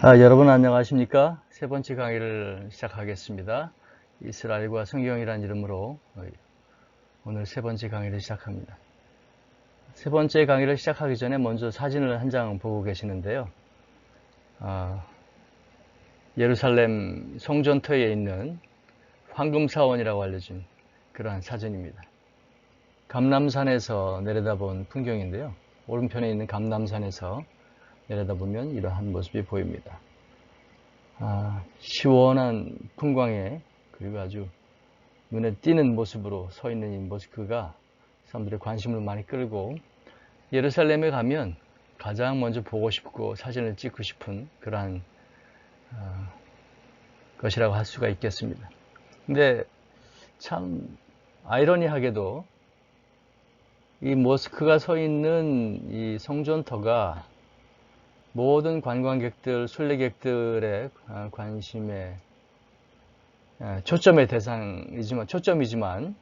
여러분 안녕하십니까? 세 번째 강의를 시작하겠습니다. 이스라엘과 성경이라는 이름으로 오늘 세 번째 강의를 시작합니다. 세 번째 강의를 시작하기 전에 먼저 사진을 한 장 보고 계시는데요. 예루살렘 성전터에 있는 황금사원이라고 알려진 그러한 사진입니다. 감람산에서 내려다본 풍경인데요. 오른편에 있는 감람산에서 내려다보면 이러한 모습이 보입니다. 시원한 풍광에 그리고 아주 눈에 띄는 모습으로 서 있는 이 모스크가 사람들의 관심을 많이 끌고 예루살렘에 가면 가장 먼저 보고 싶고 사진을 찍고 싶은 그러한 것이라고 할 수가 있겠습니다. 근데 참 아이러니하게도 이 모스크가 서 있는 이 성전터가 모든 관광객들, 순례객들의 관심의 초점이지만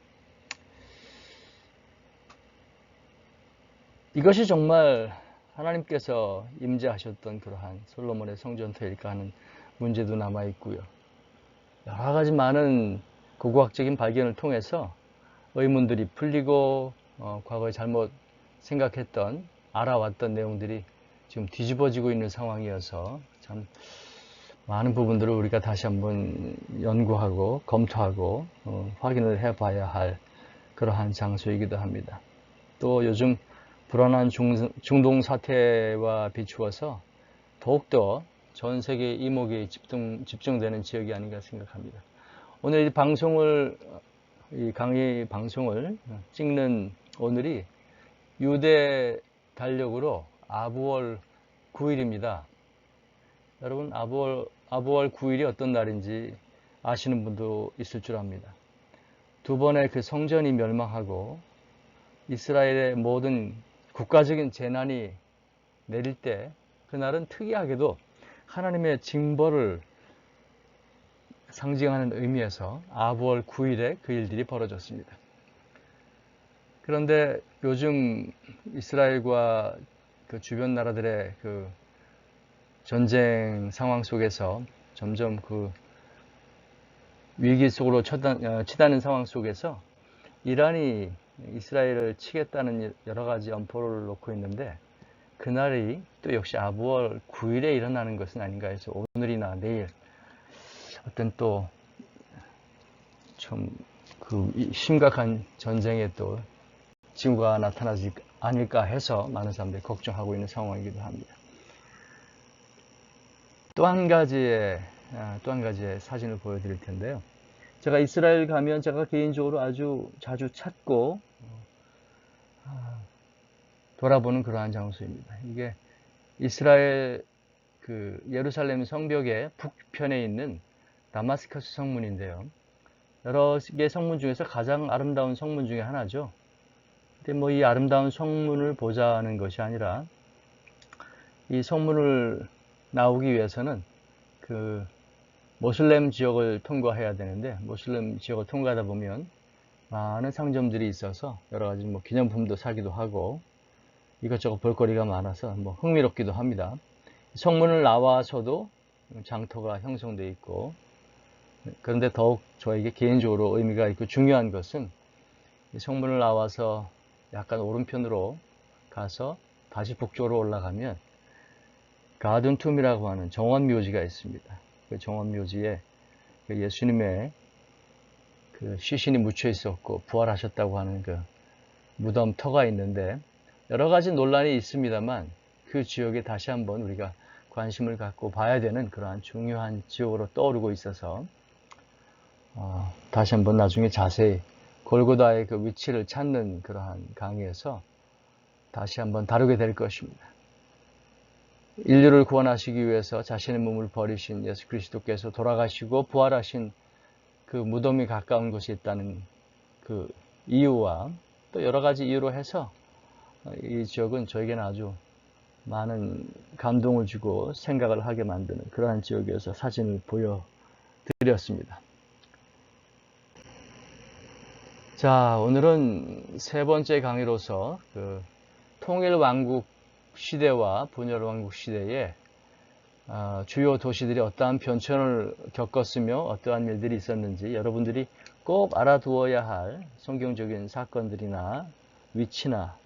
이것이 정말 하나님께서 임재하셨던 그러한 솔로몬의 성전터일까 하는 문제도 남아 있고요. 여러 가지 많은 고고학적인 발견을 통해서 의문들이 풀리고 과거에 잘못 생각했던 알아왔던 내용들이 지금 뒤집어지고 있는 상황이어서 참 많은 부분들을 우리가 다시 한번 연구하고 검토하고 확인을 해봐야 할 그러한 장소이기도 합니다. 또 요즘 불안한 중동 사태와 비추어서 더욱더 전 세계 이목이 집중되는 지역이 아닌가 생각합니다. 오늘 이 강의 방송을 찍는 오늘이 유대 달력으로 아부월 9일입니다. 여러분 아부월 9일이 어떤 날인지 아시는 분도 있을 줄 압니다. 두 번의 그 성전이 멸망하고 이스라엘의 모든 국가적인 재난이 내릴 때 그날은 특이하게도 하나님의 징벌을 상징하는 의미에서 아부월 9일에 그 일들이 벌어졌습니다. 그런데 요즘 이스라엘과 그 주변 나라들의 그 전쟁 상황 속에서 점점 그 위기 속으로 치닫는 상황 속에서 이란이 이스라엘을 치겠다는 여러 가지 엄포를 놓고 있는데 그날이 또 역시 아부월 9일에 일어나는 것은 아닌가 해서 오늘이나 내일 어떤 또 좀 그 심각한 전쟁에 또 징후가 나타나지 아닐까 해서 많은 사람들이 걱정하고 있는 상황이기도 합니다. 또 한 가지의 사진을 보여드릴 텐데요. 제가 이스라엘 가면 제가 개인적으로 아주 자주 찾고 돌아보는 그러한 장소입니다. 이게 이스라엘 그 예루살렘 성벽의 북편에 있는 다마스커스 성문인데요. 여러 개의 성문 중에서 가장 아름다운 성문 중에 하나죠. 근데 이 아름다운 성문을 보자는 것이 아니라 이 성문을 나오기 위해서는 그 모슬렘 지역을 통과해야 되는데 모슬렘 지역을 통과하다 보면 많은 상점들이 있어서 여러 가지 기념품도 사기도 하고 이것저것 볼거리가 많아서 흥미롭기도 합니다. 성문을 나와서도 장터가 형성되어 있고 그런데 더욱 저에게 개인적으로 의미가 있고 중요한 것은 이 성문을 나와서 약간 오른편으로 가서 다시 북쪽으로 올라가면 가든 툼이라고 하는 정원 묘지가 있습니다. 그 정원 묘지에 예수님의 그 시신이 묻혀 있었고 부활하셨다고 하는 그 무덤 터가 있는데 여러 가지 논란이 있습니다만 그 지역에 다시 한번 우리가 관심을 갖고 봐야 되는 그러한 중요한 지역으로 떠오르고 있어서 다시 한번 나중에 자세히 골고다의 그 위치를 찾는 그러한 강의에서 다시 한번 다루게 될 것입니다. 인류를 구원하시기 위해서 자신의 몸을 버리신 예수 그리스도께서 돌아가시고 부활하신 그 무덤이 가까운 곳에 있다는 그 이유와 또 여러 가지 이유로 해서 이 지역은 저에게는 아주 많은 감동을 주고 생각을 하게 만드는 그러한 지역에서 사진을 보여드렸습니다. 자, 오늘은 세 번째 강의로서 그 통일왕국 시대와 분열왕국 시대의 주요 도시들이 어떠한 변천을 겪었으며 어떠한 일들이 있었는지 여러분들이 꼭 알아두어야 할 성경적인 사건들이나 위치나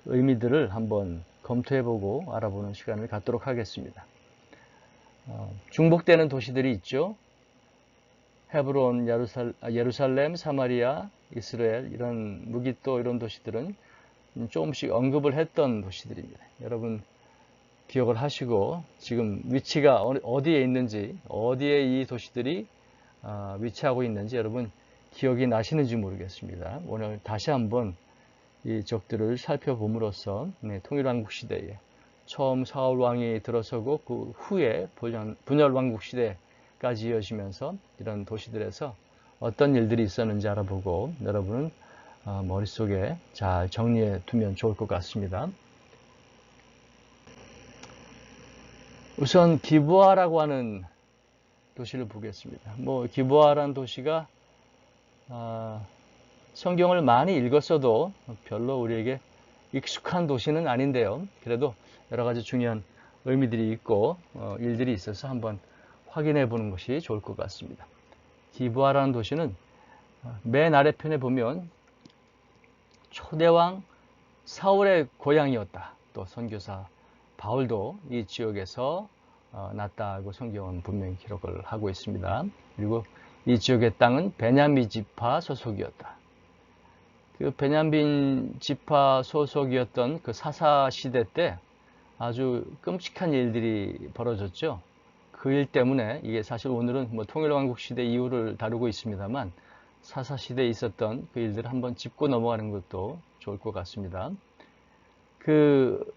의미들을 한번 검토해보고 알아보는 시간을 갖도록 하겠습니다. 중복되는 도시들이 있죠. 헤브론, 예루살렘, 사마리아, 이스라엘 이런 무기또 이런 도시들은 조금씩 언급을 했던 도시들입니다. 여러분 기억을 하시고 지금 위치가 어디에 있는지 어디에 이 도시들이 위치하고 있는지 여러분 기억이 나시는지 모르겠습니다. 오늘 다시 한번 이 적들을 살펴봄으로써 통일왕국 시대에 처음 사울 왕이 들어서고 그 후에 분열왕국 시대까지 이어지면서 이런 도시들에서 어떤 일들이 있었는지 알아보고 여러분은 머릿속에 잘 정리해 두면 좋을 것 같습니다. 우선 기브아라고 하는 도시를 보겠습니다. 기브아라는 도시가 성경을 많이 읽었어도 별로 우리에게 익숙한 도시는 아닌데요. 그래도 여러 가지 중요한 의미들이 있고 일들이 있어서 한번 확인해 보는 것이 좋을 것 같습니다. 기브아라는 도시는 맨 아래편에 보면 초대왕 사울의 고향이었다. 또 선교사 바울도 이 지역에서 났다고 성경은 분명히 기록을 하고 있습니다. 그리고 이 지역의 땅은 베냐민 지파 소속이었다. 그 베냐민 지파 소속이었던 그 사사 시대 때 아주 끔찍한 일들이 벌어졌죠. 그 일 때문에 이게 사실 오늘은 통일왕국 시대 이후를 다루고 있습니다만 사사 시대에 있었던 그 일들을 한번 짚고 넘어가는 것도 좋을 것 같습니다. 그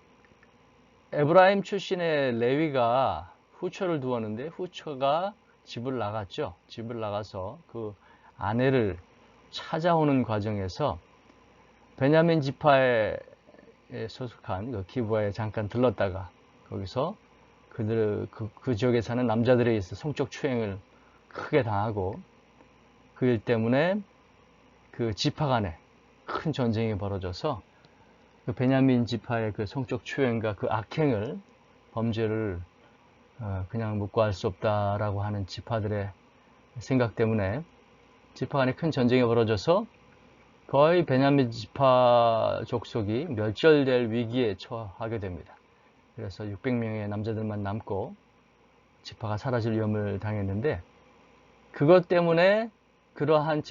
에브라임 출신의 레위가 후처를 두었는데 후처가 집을 나갔죠. 집을 나가서 그 아내를 찾아오는 과정에서 베냐민 지파에 소속한 그 기브아에 잠깐 들렀다가 거기서 그 지역에 사는 남자들에 의해서 성적 추행을 크게 당하고 그 일 때문에 그 지파 간에 큰 전쟁이 벌어져서 그 베냐민 지파의 그 성적 추행과 그 악행을 범죄를 그냥 묵과할 수 없다라고 하는 지파들의 생각 때문에 지파 간에 큰 전쟁이 벌어져서 거의 베냐민 지파 족속이 멸절될 위기에 처하게 됩니다. 그래서 600명의 남자들만 남고 지파가 사라질 위험을 당했는데 그것 때문에 그러한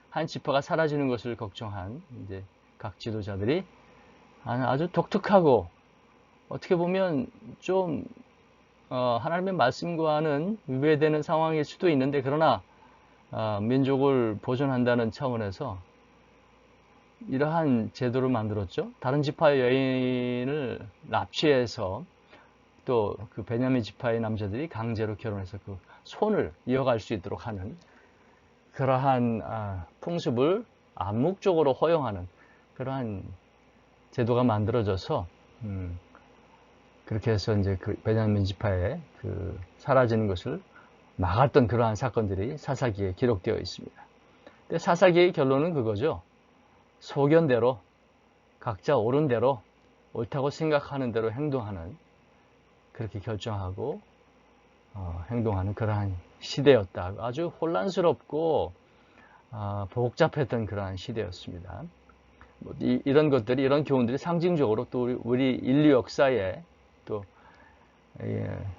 한 지파가 사라지는 것을 걱정한 이제 각 지도자들이 아주 독특하고 어떻게 보면 좀 하나님의 말씀과는 위배되는 상황일 수도 있는데 그러나 민족을 보존한다는 차원에서 이러한 제도를 만들었죠. 다른 지파의 여인을 납치해서 또 그 베냐민 지파의 남자들이 강제로 결혼해서 그 손을 이어갈 수 있도록 하는 그러한 풍습을 암묵적으로 허용하는 그러한 제도가 만들어져서 그렇게 해서 이제 그 베냐민 지파의 그 사라지는 것을 막았던 그러한 사건들이 사사기에 기록되어 있습니다. 근데 사사기의 결론은 그거죠. 소견대로 각자 옳은 대로 옳다고 생각하는 대로 행동하는 그렇게 결정하고 행동하는 그러한 시대였다. 아주 혼란스럽고 복잡했던 그러한 시대였습니다. 이런 것들이 이런 교훈들이 상징적으로 또 우리 인류 역사에 또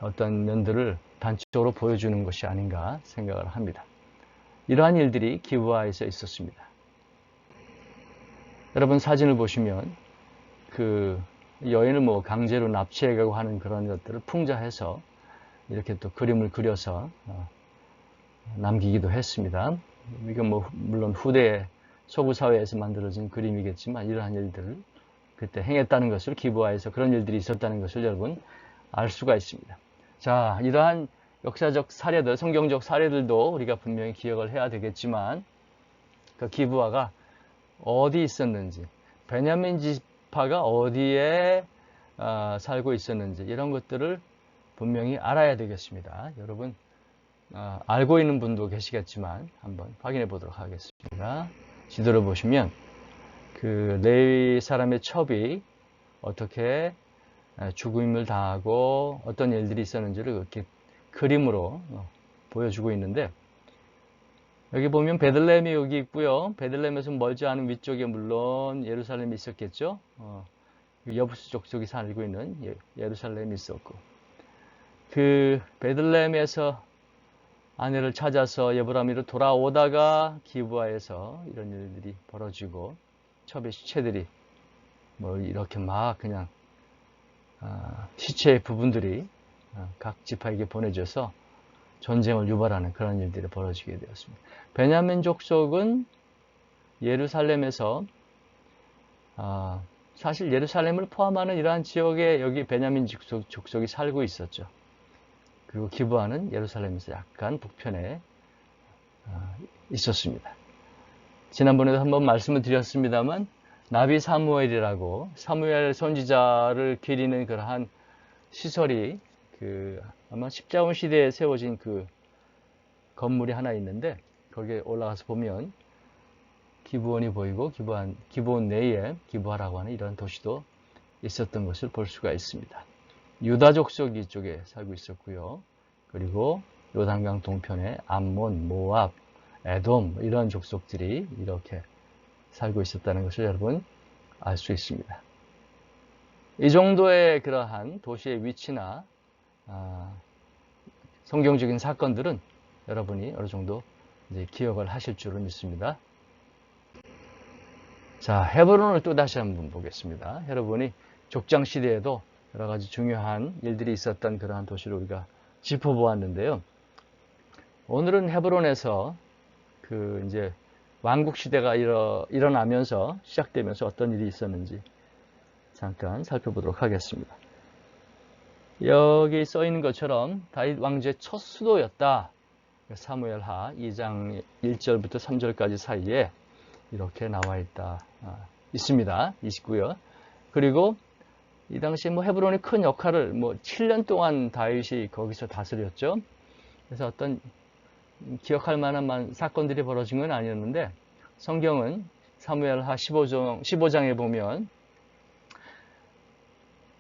어떤 면들을 단적으로 보여주는 것이 아닌가 생각을 합니다. 이러한 일들이 기브아에서 있었습니다. 여러분 사진을 보시면 그 여인을 강제로 납치해가고 하는 그런 것들을 풍자해서 이렇게 또 그림을 그려서 남기기도 했습니다. 이건 물론 후대 서구 사회에서 만들어진 그림이겠지만 이러한 일들을 그때 행했다는 것을 기브아에서 그런 일들이 있었다는 것을 여러분 알 수가 있습니다. 자, 이러한 역사적 사례들, 성경적 사례들도 우리가 분명히 기억을 해야 되겠지만 그 기브아가 어디 있었는지, 베냐민 지파가 어디에 살고 있었는지 이런 것들을 분명히 알아야 되겠습니다. 여러분 알고 있는 분도 계시겠지만 한번 확인해 보도록 하겠습니다. 지도를 보시면 그 레위 사람의 첩이 어떻게 죽임을 당하고 어떤 일들이 있었는지를 이렇게 그림으로 보여주고 있는데, 여기 보면 베들레헴이 여기 있고요. 베들레헴에서 멀지 않은 위쪽에 물론 예루살렘이 있었겠죠. 여부수 족속이 살고 있는 예루살렘이 있었고, 그 베들레헴에서 아내를 찾아서 예브라미로 돌아오다가 기브아에서 이런 일들이 벌어지고, 첩의 시체들이 뭐 이렇게 막 그냥 시체의 부분들이 각 지파에게 보내져서 전쟁을 유발하는 그런 일들이 벌어지게 되었습니다. 베냐민 족속은 예루살렘에서 사실 예루살렘을 포함하는 이러한 지역에 여기 베냐민 족속이 살고 있었죠. 그리고 기브아는 예루살렘에서 약간 북편에 있었습니다. 지난번에도 한번 말씀을 드렸습니다만, 나비 사무엘이라고 사무엘 선지자를 기리는 그러한 시설이 아마 십자군 시대에 세워진 그 건물이 하나 있는데, 거기에 올라가서 보면 기브온이 보이고 기브온 내에 기브아라고 하는 이런 도시도 있었던 것을 볼 수가 있습니다. 유다 족속이 이쪽에 살고 있었고요. 그리고 요단강 동편에 암몬, 모압, 에돔 이런 족속들이 이렇게 살고 있었다는 것을 여러분 알 수 있습니다. 이 정도의 그러한 도시의 위치나 성경적인 사건들은 여러분이 어느 정도 이제 기억을 하실 줄을 믿습니다. 자, 헤브론을 또 다시 한번 보겠습니다. 여러분이 족장 시대에도 여러 가지 중요한 일들이 있었던 그러한 도시를 우리가 짚어보았는데요. 오늘은 헤브론에서 이제 왕국 시대가 일어나면서 시작되면서 어떤 일이 있었는지 잠깐 살펴보도록 하겠습니다. 여기 써 있는 것처럼 다윗 왕조의 첫 수도였다. 사무엘하 2장 1절부터 3절까지 사이에 이렇게 나와 있습니다. 29요. 그리고 이 당시 헤브론이 큰 역할을 7년 동안 다윗이 거기서 다스렸죠. 그래서 어떤 기억할 만한 사건들이 벌어진 건 아니었는데, 성경은 사무엘하 15장에 보면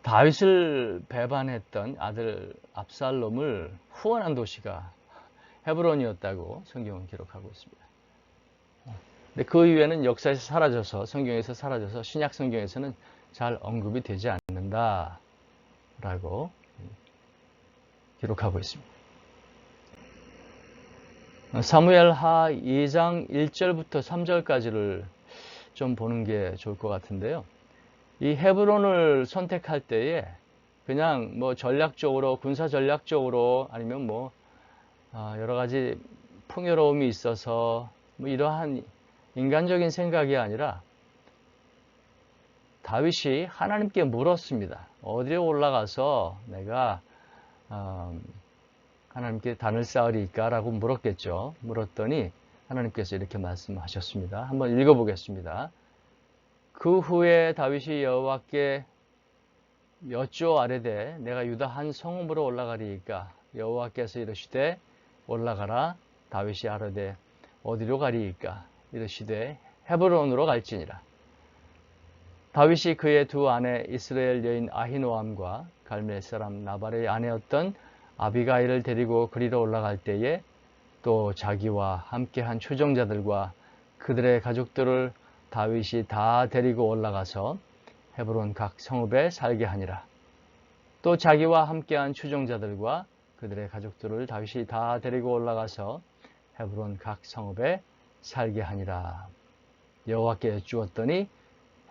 다윗을 배반했던 아들 압살롬을 후원한 도시가 헤브론이었다고 성경은 기록하고 있습니다. 근데 그 이후에는 역사에서 사라져서, 성경에서 사라져서 신약 성경에서는 잘 언급이 되지 않는다라고 기록하고 있습니다. 사무엘하 2장 1절부터 3절까지를 좀 보는 게 좋을 것 같은데요. 이 헤브론을 선택할 때에 그냥 전략적으로, 군사 전략적으로, 아니면 여러 가지 풍요로움이 있어서 이러한 인간적인 생각이 아니라 다윗이 하나님께 물었습니다. 어디에 올라가서 내가 하나님께 단을 쌓으리까? 라고 물었겠죠. 물었더니 하나님께서 이렇게 말씀하셨습니다. 한번 읽어보겠습니다. 그 후에 다윗이 여호와께 여쭈어 아뢰되 내가 유다 한 성읍으로 올라가리이까? 여호와께서 이르시되 올라가라. 다윗이 아뢰되 어디로 가리이까? 이르시되 헤브론으로 갈지니라. 다윗이 그의 두 아내 이스라엘 여인 아히노암과 갈멜 사람 나발의 아내였던 아비가일을 데리고 그리로 올라갈 때에 또 자기와 함께한 추종자들과 그들의 가족들을 다윗이 다 데리고 올라가서 헤브론 각 성읍에 살게 하니라. 또 자기와 함께한 추종자들과 그들의 가족들을 다윗이 다 데리고 올라가서 헤브론 각 성읍에 살게 하니라. 여호와께 여쭈었더니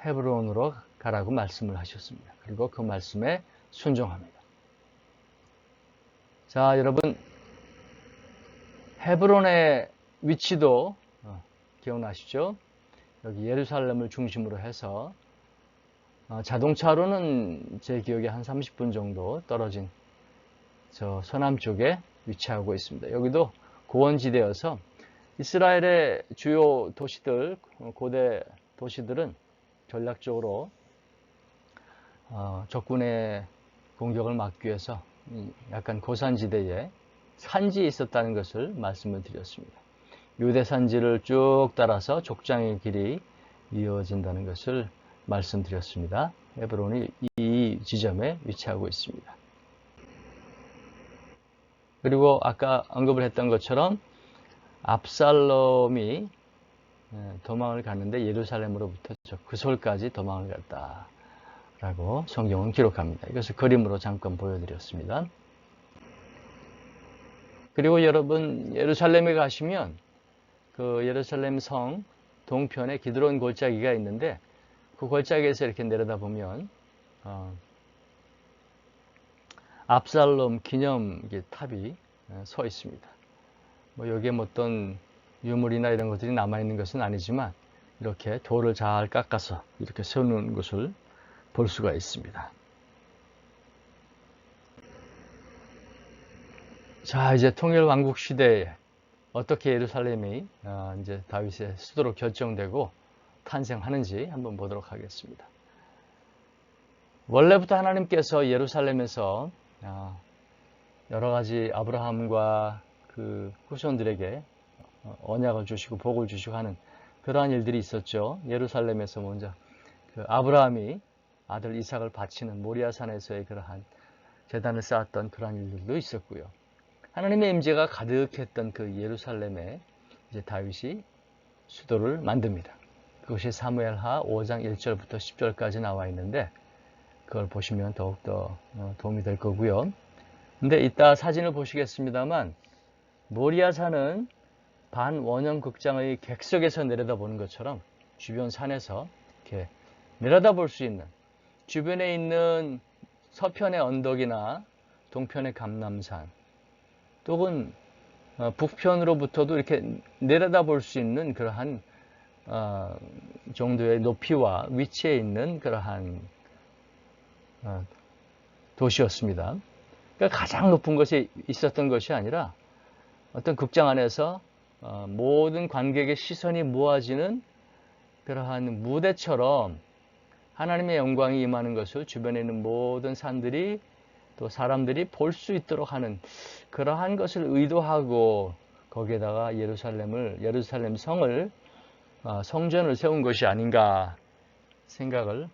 헤브론으로 가라고 말씀을 하셨습니다. 그리고 그 말씀에 순종합니다. 자, 여러분, 헤브론의 위치도 기억나시죠? 여기 예루살렘을 중심으로 해서 자동차로는 제 기억에 한 30분 정도 떨어진 저 서남쪽에 위치하고 있습니다. 여기도 고원지대여서 이스라엘의 주요 도시들, 고대 도시들은 전략적으로 적군의 공격을 막기 위해서 약간 고산지대에 산지에 있었다는 것을 말씀을 드렸습니다. 유대산지를 쭉 따라서 족장의 길이 이어진다는 것을 말씀드렸습니다. 헤브론이 이 이 지점에 위치하고 있습니다. 그리고 아까 언급을 했던 것처럼 압살롬이 도망을 갔는데 예루살렘으로부터 그솔까지 도망을 갔다라고 성경은 기록합니다. 이것을 그림으로 잠깐 보여드렸습니다. 그리고 여러분 예루살렘에 가시면 그 예루살렘 성 동편에 기드론 골짜기가 있는데 그 골짜기에서 이렇게 내려다보면 압살롬 기념 탑이 서 있습니다. 뭐 여기에 뭐 어떤 유물이나 이런 것들이 남아있는 것은 아니지만 이렇게 돌을 잘 깎아서 이렇게 세우는 것을 볼 수가 있습니다. 자, 이제 통일왕국 시대에 어떻게 예루살렘이 이제 다윗의 수도로 결정되고 탄생하는지 한번 보도록 하겠습니다. 원래부터 하나님께서 예루살렘에서 여러 가지 아브라함과 그 후손들에게 언약을 주시고 복을 주시고 하는 그러한 일들이 있었죠. 예루살렘에서 먼저 그 아브라함이 아들 이삭을 바치는 모리아산에서의 그러한 제단을 쌓았던 그러한 일들도 있었고요. 하나님의 임재가 가득했던 그 예루살렘에 이제 다윗이 수도를 만듭니다. 그것이 사무엘하 5장 1절부터 10절까지 나와 있는데 그걸 보시면 더욱더 도움이 될 거고요. 근데 이따 사진을 보시겠습니다만 모리아산은 반원형 극장의 객석에서 내려다보는 것처럼 주변 산에서 이렇게 내려다볼 수 있는 주변에 있는 서편의 언덕이나 동편의 감람산 또는 북편으로부터도 이렇게 내려다볼 수 있는 그러한 정도의 높이와 위치에 있는 그러한 도시였습니다. 그러니까 가장 높은 것이 있었던 것이 아니라 어떤 극장 안에서 모든 관객의 시선이 모아지는 그러한 무대처럼 하나님의 영광이 임하는 것을 주변에 있는 모든 산들이 또 사람들이 볼 수 있도록 하는 그러한 것을 의도하고 거기에다가 예루살렘 성을 성전을 세운 것이 아닌가 생각을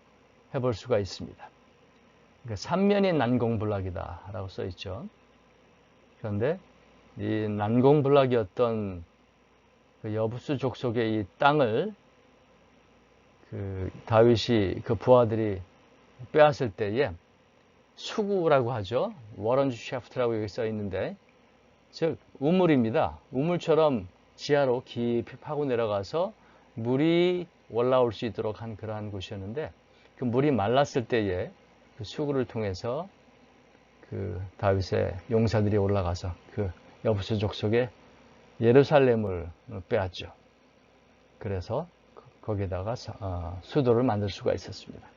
해볼 수가 있습니다. 그러니까 삼면이 난공불락이다라고 써 있죠. 그런데 이 난공불락이었던 그 여부수 족속의 이 땅을 그 다윗이 그 부하들이 빼앗을 때에 수구라고 하죠. 워런 샤프트라고 여기 써 있는데 즉 우물입니다. 우물처럼 지하로 깊이 파고 내려가서 물이 올라올 수 있도록 한 그러한 곳이었는데 그 물이 말랐을 때에 그 수구를 통해서 그 다윗의 용사들이 올라가서 그 여부수 족속의 예루살렘을 빼앗죠. 그래서 거기다가 수도를 만들 수가 있었습니다.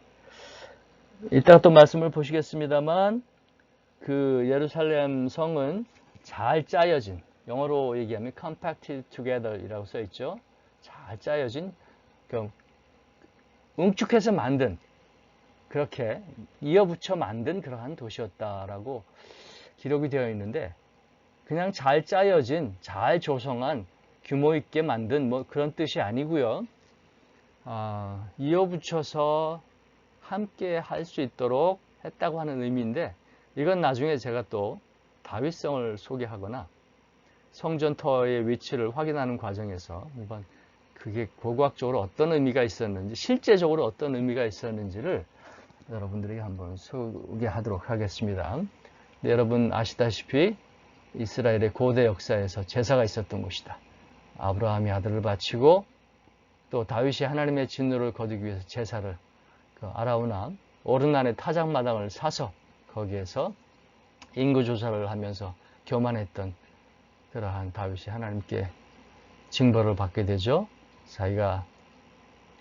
이따가 또 말씀을 보시겠습니다만 그 예루살렘 성은 잘 짜여진, 영어로 얘기하면 compacted together 이라고 써 있죠. 잘 짜여진, 응축해서 만든, 그렇게 이어붙여 만든 그러한 도시였다라고 기록이 되어 있는데 그냥 잘 짜여진, 잘 조성한, 규모 있게 만든 뭐 그런 뜻이 아니고요. 이어붙여서 함께 할 수 있도록 했다고 하는 의미인데 이건 나중에 제가 또 다윗성을 소개하거나 성전터의 위치를 확인하는 과정에서 한번 그게 고고학적으로 어떤 의미가 있었는지 실제적으로 어떤 의미가 있었는지를 여러분들에게 한번 소개하도록 하겠습니다. 네, 여러분 아시다시피 이스라엘의 고대 역사에서 제사가 있었던 곳이다. 아브라함이 아들을 바치고 또 다윗이 하나님의 진노를 거두기 위해서 제사를 그 아라우나 오르난의 타작마당을 사서 거기에서 인구조사를 하면서 교만했던 그러한 다윗이 하나님께 징벌을 받게 되죠. 자기가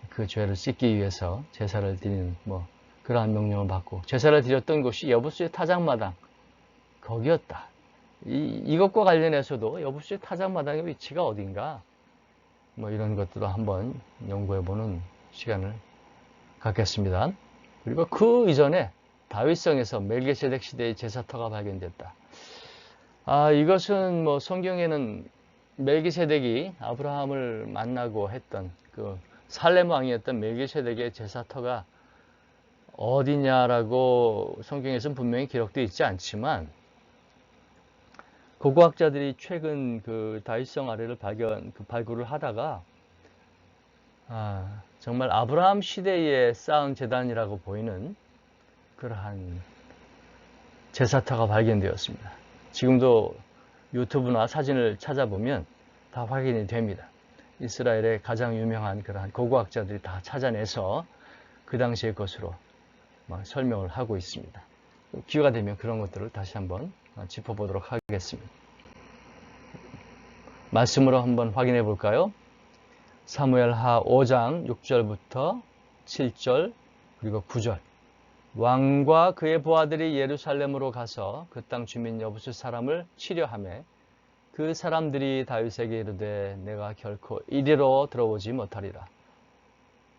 그 죄를 씻기 위해서 제사를 드리는 뭐 그러한 명령을 받고 제사를 드렸던 곳이 여부수의 타작마당 거기였다. 이것과 관련해서도 여부수의 타작마당의 위치가 어딘가 뭐 이런 것들도 한번 연구해보는 시간을 갖겠습니다. 그리고 그 이전에 다윗성에서 멜기세덱 시대의 제사터가 발견됐다. 이것은 뭐 성경에는 멜기세덱이 아브라함을 만나고 했던 그 살렘 왕이었던 멜기세덱의 제사터가 어디냐라고 성경에서는 분명히 기록되어 있지 않지만 고고학자들이 최근 그 다윗성 아래를 발굴을 하다가 정말 아브라함 시대에 쌓은 제단이라고 보이는 그러한 제사터가 발견되었습니다. 지금도 유튜브나 사진을 찾아보면 다 확인이 됩니다. 이스라엘의 가장 유명한 그러한 고고학자들이 다 찾아내서 그 당시의 것으로 설명을 하고 있습니다. 기회가 되면 그런 것들을 다시 한번 짚어보도록 하겠습니다. 말씀으로 한번 확인해 볼까요? 사무엘하 5장 6절부터 7절 그리고 9절. 왕과 그의 부하들이 예루살렘으로 가서 그 땅 주민 여부수 사람을 치려하매 그 사람들이 다윗에게 이르되 내가 결코 이리로 들어오지 못하리라.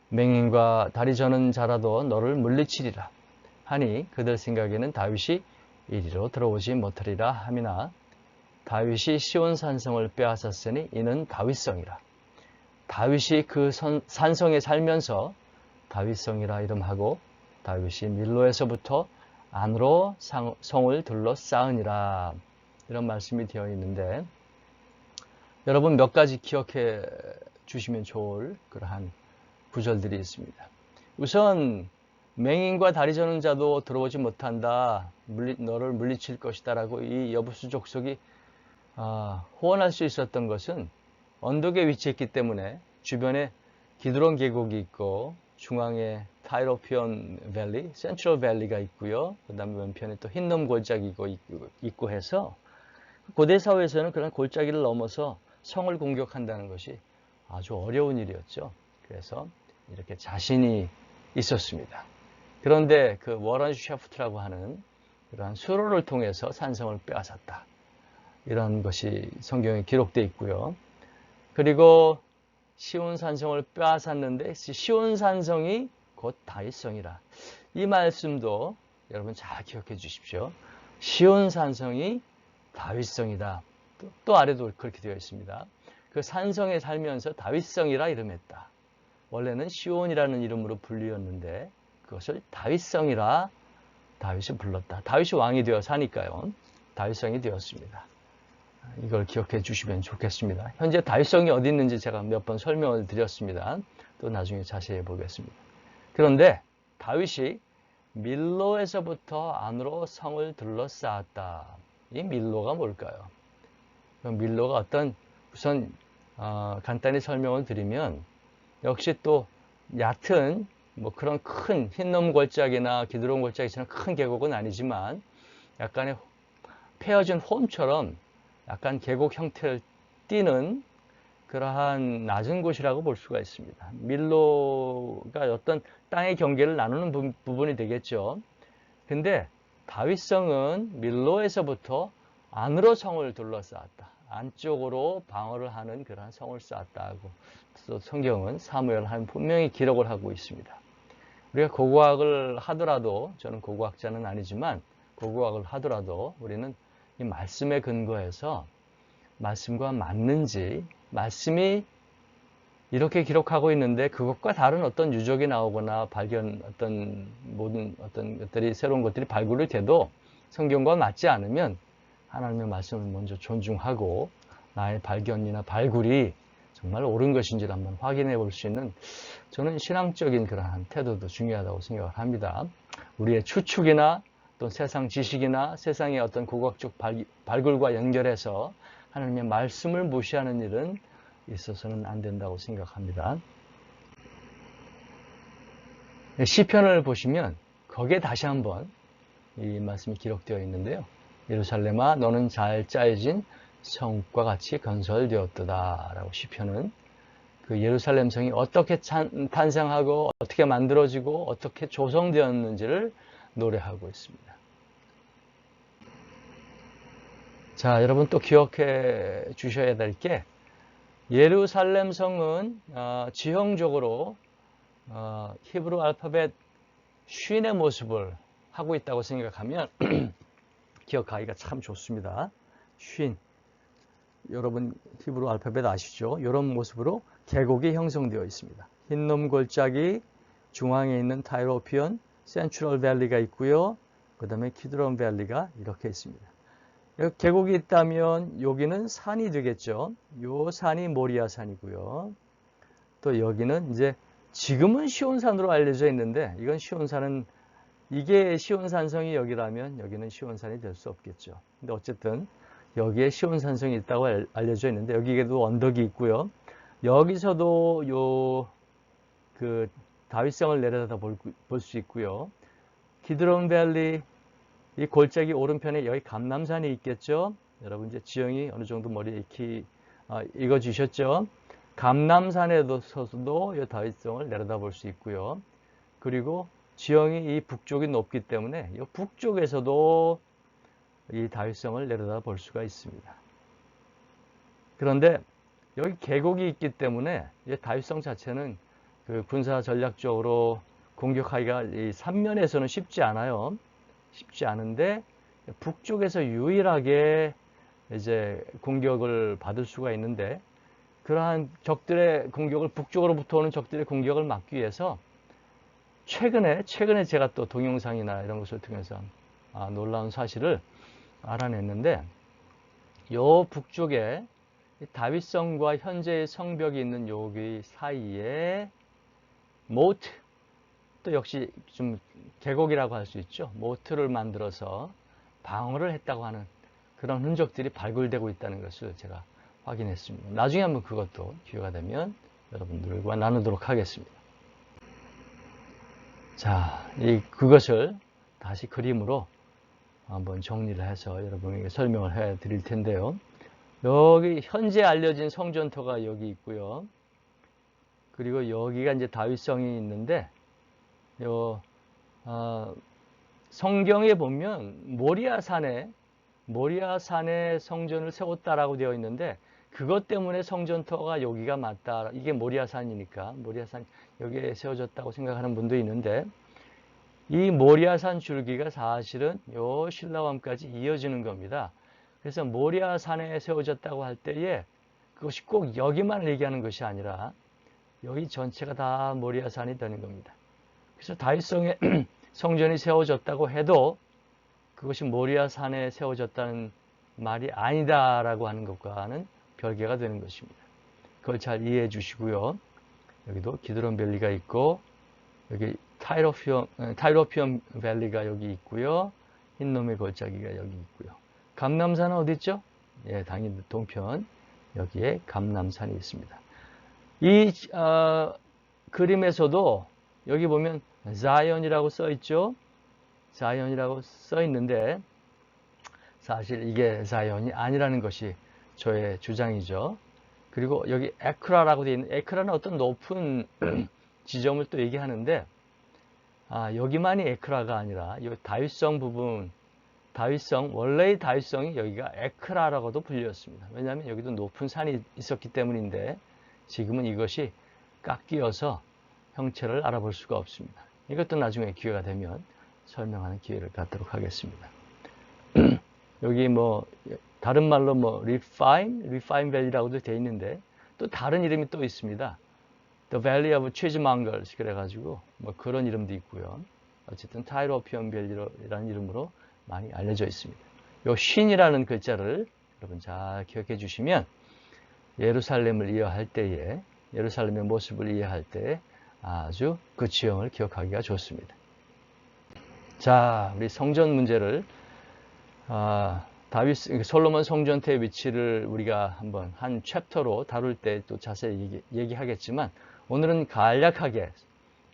맹인과 다리 저는 자라도 너를 물리치리라. 하니 그들 생각에는 다윗이 이리로 들어오지 못하리라 함이나 다윗이 시온 산성을 빼앗았으니 이는 다윗성이라. 다윗이 그 산성에 살면서 다윗성이라 이름하고 다윗이 밀로에서부터 안으로 성을 둘러싸으니라. 이런 말씀이 되어 있는데 여러분 몇 가지 기억해 주시면 좋을 그러한 구절들이 있습니다. 우선 맹인과 다리 저는 자도 들어오지 못한다. 너를 물리칠 것이다 라고 이 여부수 족속이 호언할 수 있었던 것은 언덕에 위치했기 때문에 주변에 기드론 계곡이 있고 중앙에 타이로피온 밸리, 센트럴 밸리가 있고요. 그 다음에 왼편에 또 흰놈 골짜기가 있고 해서 고대 사회에서는 그런 골짜기를 넘어서 성을 공격한다는 것이 아주 어려운 일이었죠. 그래서 이렇게 자신이 있었습니다. 그런데 그 워런 샤프트라고 하는 그러한 수로를 통해서 산성을 빼앗았다. 이런 것이 성경에 기록되어 있고요. 그리고 시온 산성을 빼앗았는데 시온 산성이 곧 다윗성이라. 이 말씀도 여러분 잘 기억해 주십시오. 시온 산성이 다윗성이다. 또 아래도 그렇게 되어 있습니다. 그 산성에 살면서 다윗성이라 이름했다. 원래는 시온이라는 이름으로 불리었는데 그것을 다윗성이라 다윗이 불렀다. 다윗이 왕이 되어 사니까요. 다윗성이 되었습니다. 이걸 기억해 주시면 좋겠습니다. 현재 다윗성이 어디 있는지 제가 몇 번 설명을 드렸습니다. 또 나중에 자세히 보겠습니다. 그런데 다윗이 밀로에서부터 안으로 성을 둘러싸았다. 이 밀로가 뭘까요? 밀로가 어떤 우선 간단히 설명을 드리면 역시 또 얕은 그런 큰 흰놈 골짜기나 기드론 골짜기처럼 큰 계곡은 아니지만 약간의 패어진 홈처럼 약간 계곡 형태를 띠는 그러한 낮은 곳이라고 볼 수가 있습니다. 밀로가 어떤 땅의 경계를 나누는 부분이 되겠죠. 근데 다윗성은 밀로에서부터 안으로 성을 둘러싸았다. 안쪽으로 방어를 하는 그러한 성을 쌓았다고 성경은 사무엘하면 분명히 기록을 하고 있습니다. 우리가 고고학을 하더라도 저는 고고학자는 아니지만 고고학을 하더라도 우리는 이 말씀에 근거해서 말씀과 맞는지 말씀이 이렇게 기록하고 있는데 그것과 다른 어떤 유적이 나오거나 모든 어떤 것들이 새로운 것들이 발굴이 돼도 성경과 맞지 않으면 하나님의 말씀을 먼저 존중하고 나의 발견이나 발굴이 정말 옳은 것인지를 한번 확인해 볼 수 있는 저는 신앙적인 그러한 태도도 중요하다고 생각을 합니다. 우리의 추측이나 또 세상 지식이나 세상의 어떤 고고학적 발굴과 연결해서 하나님의 말씀을 무시하는 일은 있어서는 안 된다고 생각합니다. 시편을 보시면 거기에 다시 한번 이 말씀이 기록되어 있는데요. 예루살렘아 너는 잘 짜여진 성과 같이 건설되었도다 라고 시편은 그 예루살렘 성이 어떻게 탄생하고 어떻게 만들어지고 어떻게 조성되었는지를 노래하고 있습니다. 자, 여러분 또 기억해 주셔야 될 게 예루살렘 성은 지형적으로 히브리 알파벳 쉰의 모습을 하고 있다고 생각하면 기억하기가 참 좋습니다. 쉰. 여러분 히브리 알파벳 아시죠? 이런 모습으로 계곡이 형성되어 있습니다. 흰놈 골짜기, 중앙에 있는 타이로피온, 센트럴 밸리가 있고요. 그 다음에 키드론 밸리가 이렇게 있습니다. 여기 계곡이 있다면 여기는 산이 되겠죠. 요 산이 모리아 산이고요. 또 여기는 이제 지금은 시온산으로 알려져 있는데 이건 시온산은 이게 시온산성이 여기라면 여기는 시온산이 될 수 없겠죠. 근데 어쨌든 여기에 시온산성이 있다고 알려져 있는데 여기에도 언덕이 있고요. 여기서도 요 그 다윗성을 내려다 볼 수 있고요. 키드론 밸리 이 골짜기 오른편에 여기 감람산이 있겠죠. 여러분 이제 지형이 어느 정도 머리에 익어지셨죠. 감람산에도 서서도 이 다윗성을 내려다 볼 수 있고요. 그리고 지형이 이 북쪽이 높기 때문에 이 북쪽에서도 이 다윗성을 내려다 볼 수가 있습니다. 그런데 여기 계곡이 있기 때문에 이 다윗성 자체는 그 군사 전략적으로 공격하기가 이 삼면에서는 쉽지 않아요. 쉽지 않은데 북쪽에서 유일하게 이제 공격을 받을 수가 있는데 그러한 적들의 공격을 북쪽으로부터 오는 적들의 공격을 막기 위해서 최근에 제가 또 동영상이나 이런 것을 통해서 놀라운 사실을 알아냈는데 요 북쪽에 다윗성과 현재의 성벽이 있는 여기 사이에 모트 또 역시 좀 계곡이라고 할 수 있죠. 모트를 만들어서 방어를 했다고 하는 그런 흔적들이 발굴되고 있다는 것을 제가 확인했습니다. 나중에 한번 그것도 기회가 되면 여러분들과 나누도록 하겠습니다. 자, 그것을 다시 그림으로 한번 정리를 해서 여러분에게 설명을 해 드릴 텐데요. 여기 현재 알려진 성전터가 여기 있고요. 그리고 여기가 이제 다윗성이 있는데 성경에 보면 모리아산에 성전을 세웠다라고 되어 있는데 그것 때문에 성전터가 여기가 맞다. 이게 모리아산이니까 모리아산 여기에 세워졌다고 생각하는 분도 있는데 이 모리아산 줄기가 사실은 요 실라암까지 이어지는 겁니다. 그래서 모리아산에 세워졌다고 할 때에 그것이 꼭 여기만 얘기하는 것이 아니라 여기 전체가 다 모리아산이 되는 겁니다. 그래서 다윗성에 성전이 세워졌다고 해도 그것이 모리아산에 세워졌다는 말이 아니다라고 하는 것과는 별개가 되는 것입니다. 그걸 잘 이해해 주시고요. 여기도 기드론 밸리가 있고 여기 타이로피엄 밸리가 여기 있고요. 흰놈의 골짜기가 여기 있고요. 감람산은 어디 있죠? 예, 당연히 동편 여기에 감람산이 있습니다. 이 그림에서도 여기 보면 자이언이라고 써 있죠. 자이언이라고 써 있는데 사실 이게 자이언이 아니라는 것이 저의 주장이죠. 그리고 여기 에크라라고 되어 있는 에크라는 어떤 높은 지점을 또 얘기하는데 여기만이 에크라가 아니라 이 다윗성 부분 원래의 다윗성이 여기가 에크라라고도 불렸습니다. 왜냐하면 여기도 높은 산이 있었기 때문인데 지금은 이것이 깎이어서 형체를 알아볼 수가 없습니다. 이것도 나중에 기회가 되면 설명하는 기회를 갖도록 하겠습니다. 여기 뭐 다른 말로 뭐 refine valley라고도 되어 있는데 또 다른 이름이 또 있습니다. The Valley of Cheesemongers 그래가지고 뭐 그런 이름도 있고요. 어쨌든 타이로피엄 밸리라는 이름으로 많이 알려져 있습니다. 요 신이라는 글자를 여러분 잘 기억해 주시면 예루살렘을 이해할 때에 예루살렘의 모습을 이해할 때 아주 그 지형을 기억하기가 좋습니다. 자, 우리 성전 문제를 솔로몬 성전터의 위치를 우리가 한번 한 챕터로 다룰 때 또 자세히 얘기하겠지만 오늘은 간략하게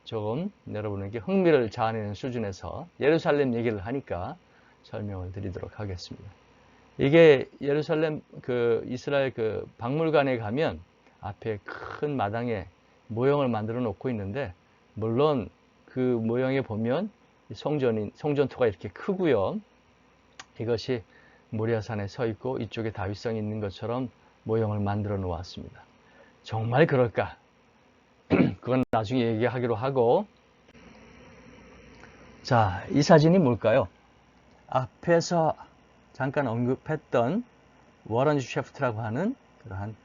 조금 여러분에게 흥미를 자아내는 수준에서 예루살렘 얘기를 하니까 설명을 드리도록 하겠습니다. 이게 예루살렘 이스라엘 박물관에 가면 앞에 큰 마당에 모형을 만들어 놓고 있는데 물론 그 모형에 보면 성전토가 이렇게 크고요. 이것이 모리아산에 서 있고 이쪽에 다윗성이 있는 것처럼 모형을 만들어 놓았습니다. 정말 그럴까? 그건 나중에 얘기하기로 하고 자, 이 사진이 뭘까요? 앞에서 잠깐 언급했던 워런 셰프트라고 하는 그러한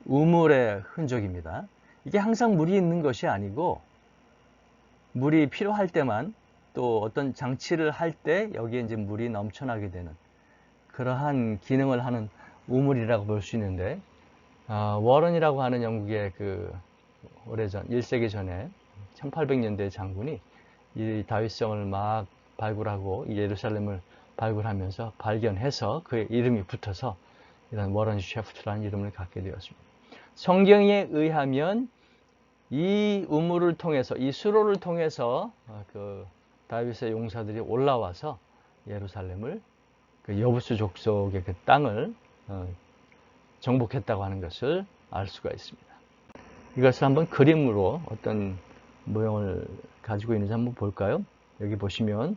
우물의 흔적입니다. 이게 항상 물이 있는 것이 아니고 물이 필요할 때만 또 어떤 장치를 할 때 여기에 이제 물이 넘쳐나게 되는 그러한 기능을 하는 우물이라고 볼 수 있는데, 워런이라고 하는 영국의 그 오래전 1세기 전에 1800년대 장군이 이 다윗성을 막 발굴하고 예루살렘을 발굴하면서 발견해서 그의 이름이 붙어서 이런 워런 셰프트라는 이름을 갖게 되었습니다. 성경에 의하면 이 우물을 통해서, 이 수로를 통해서 그 다윗의 용사들이 올라와서 예루살렘을, 그 여부수 족속의 그 땅을 정복했다고 하는 것을 알 수가 있습니다. 이것을 한번 그림으로 어떤 모형을 가지고 있는지 한번 볼까요? 여기 보시면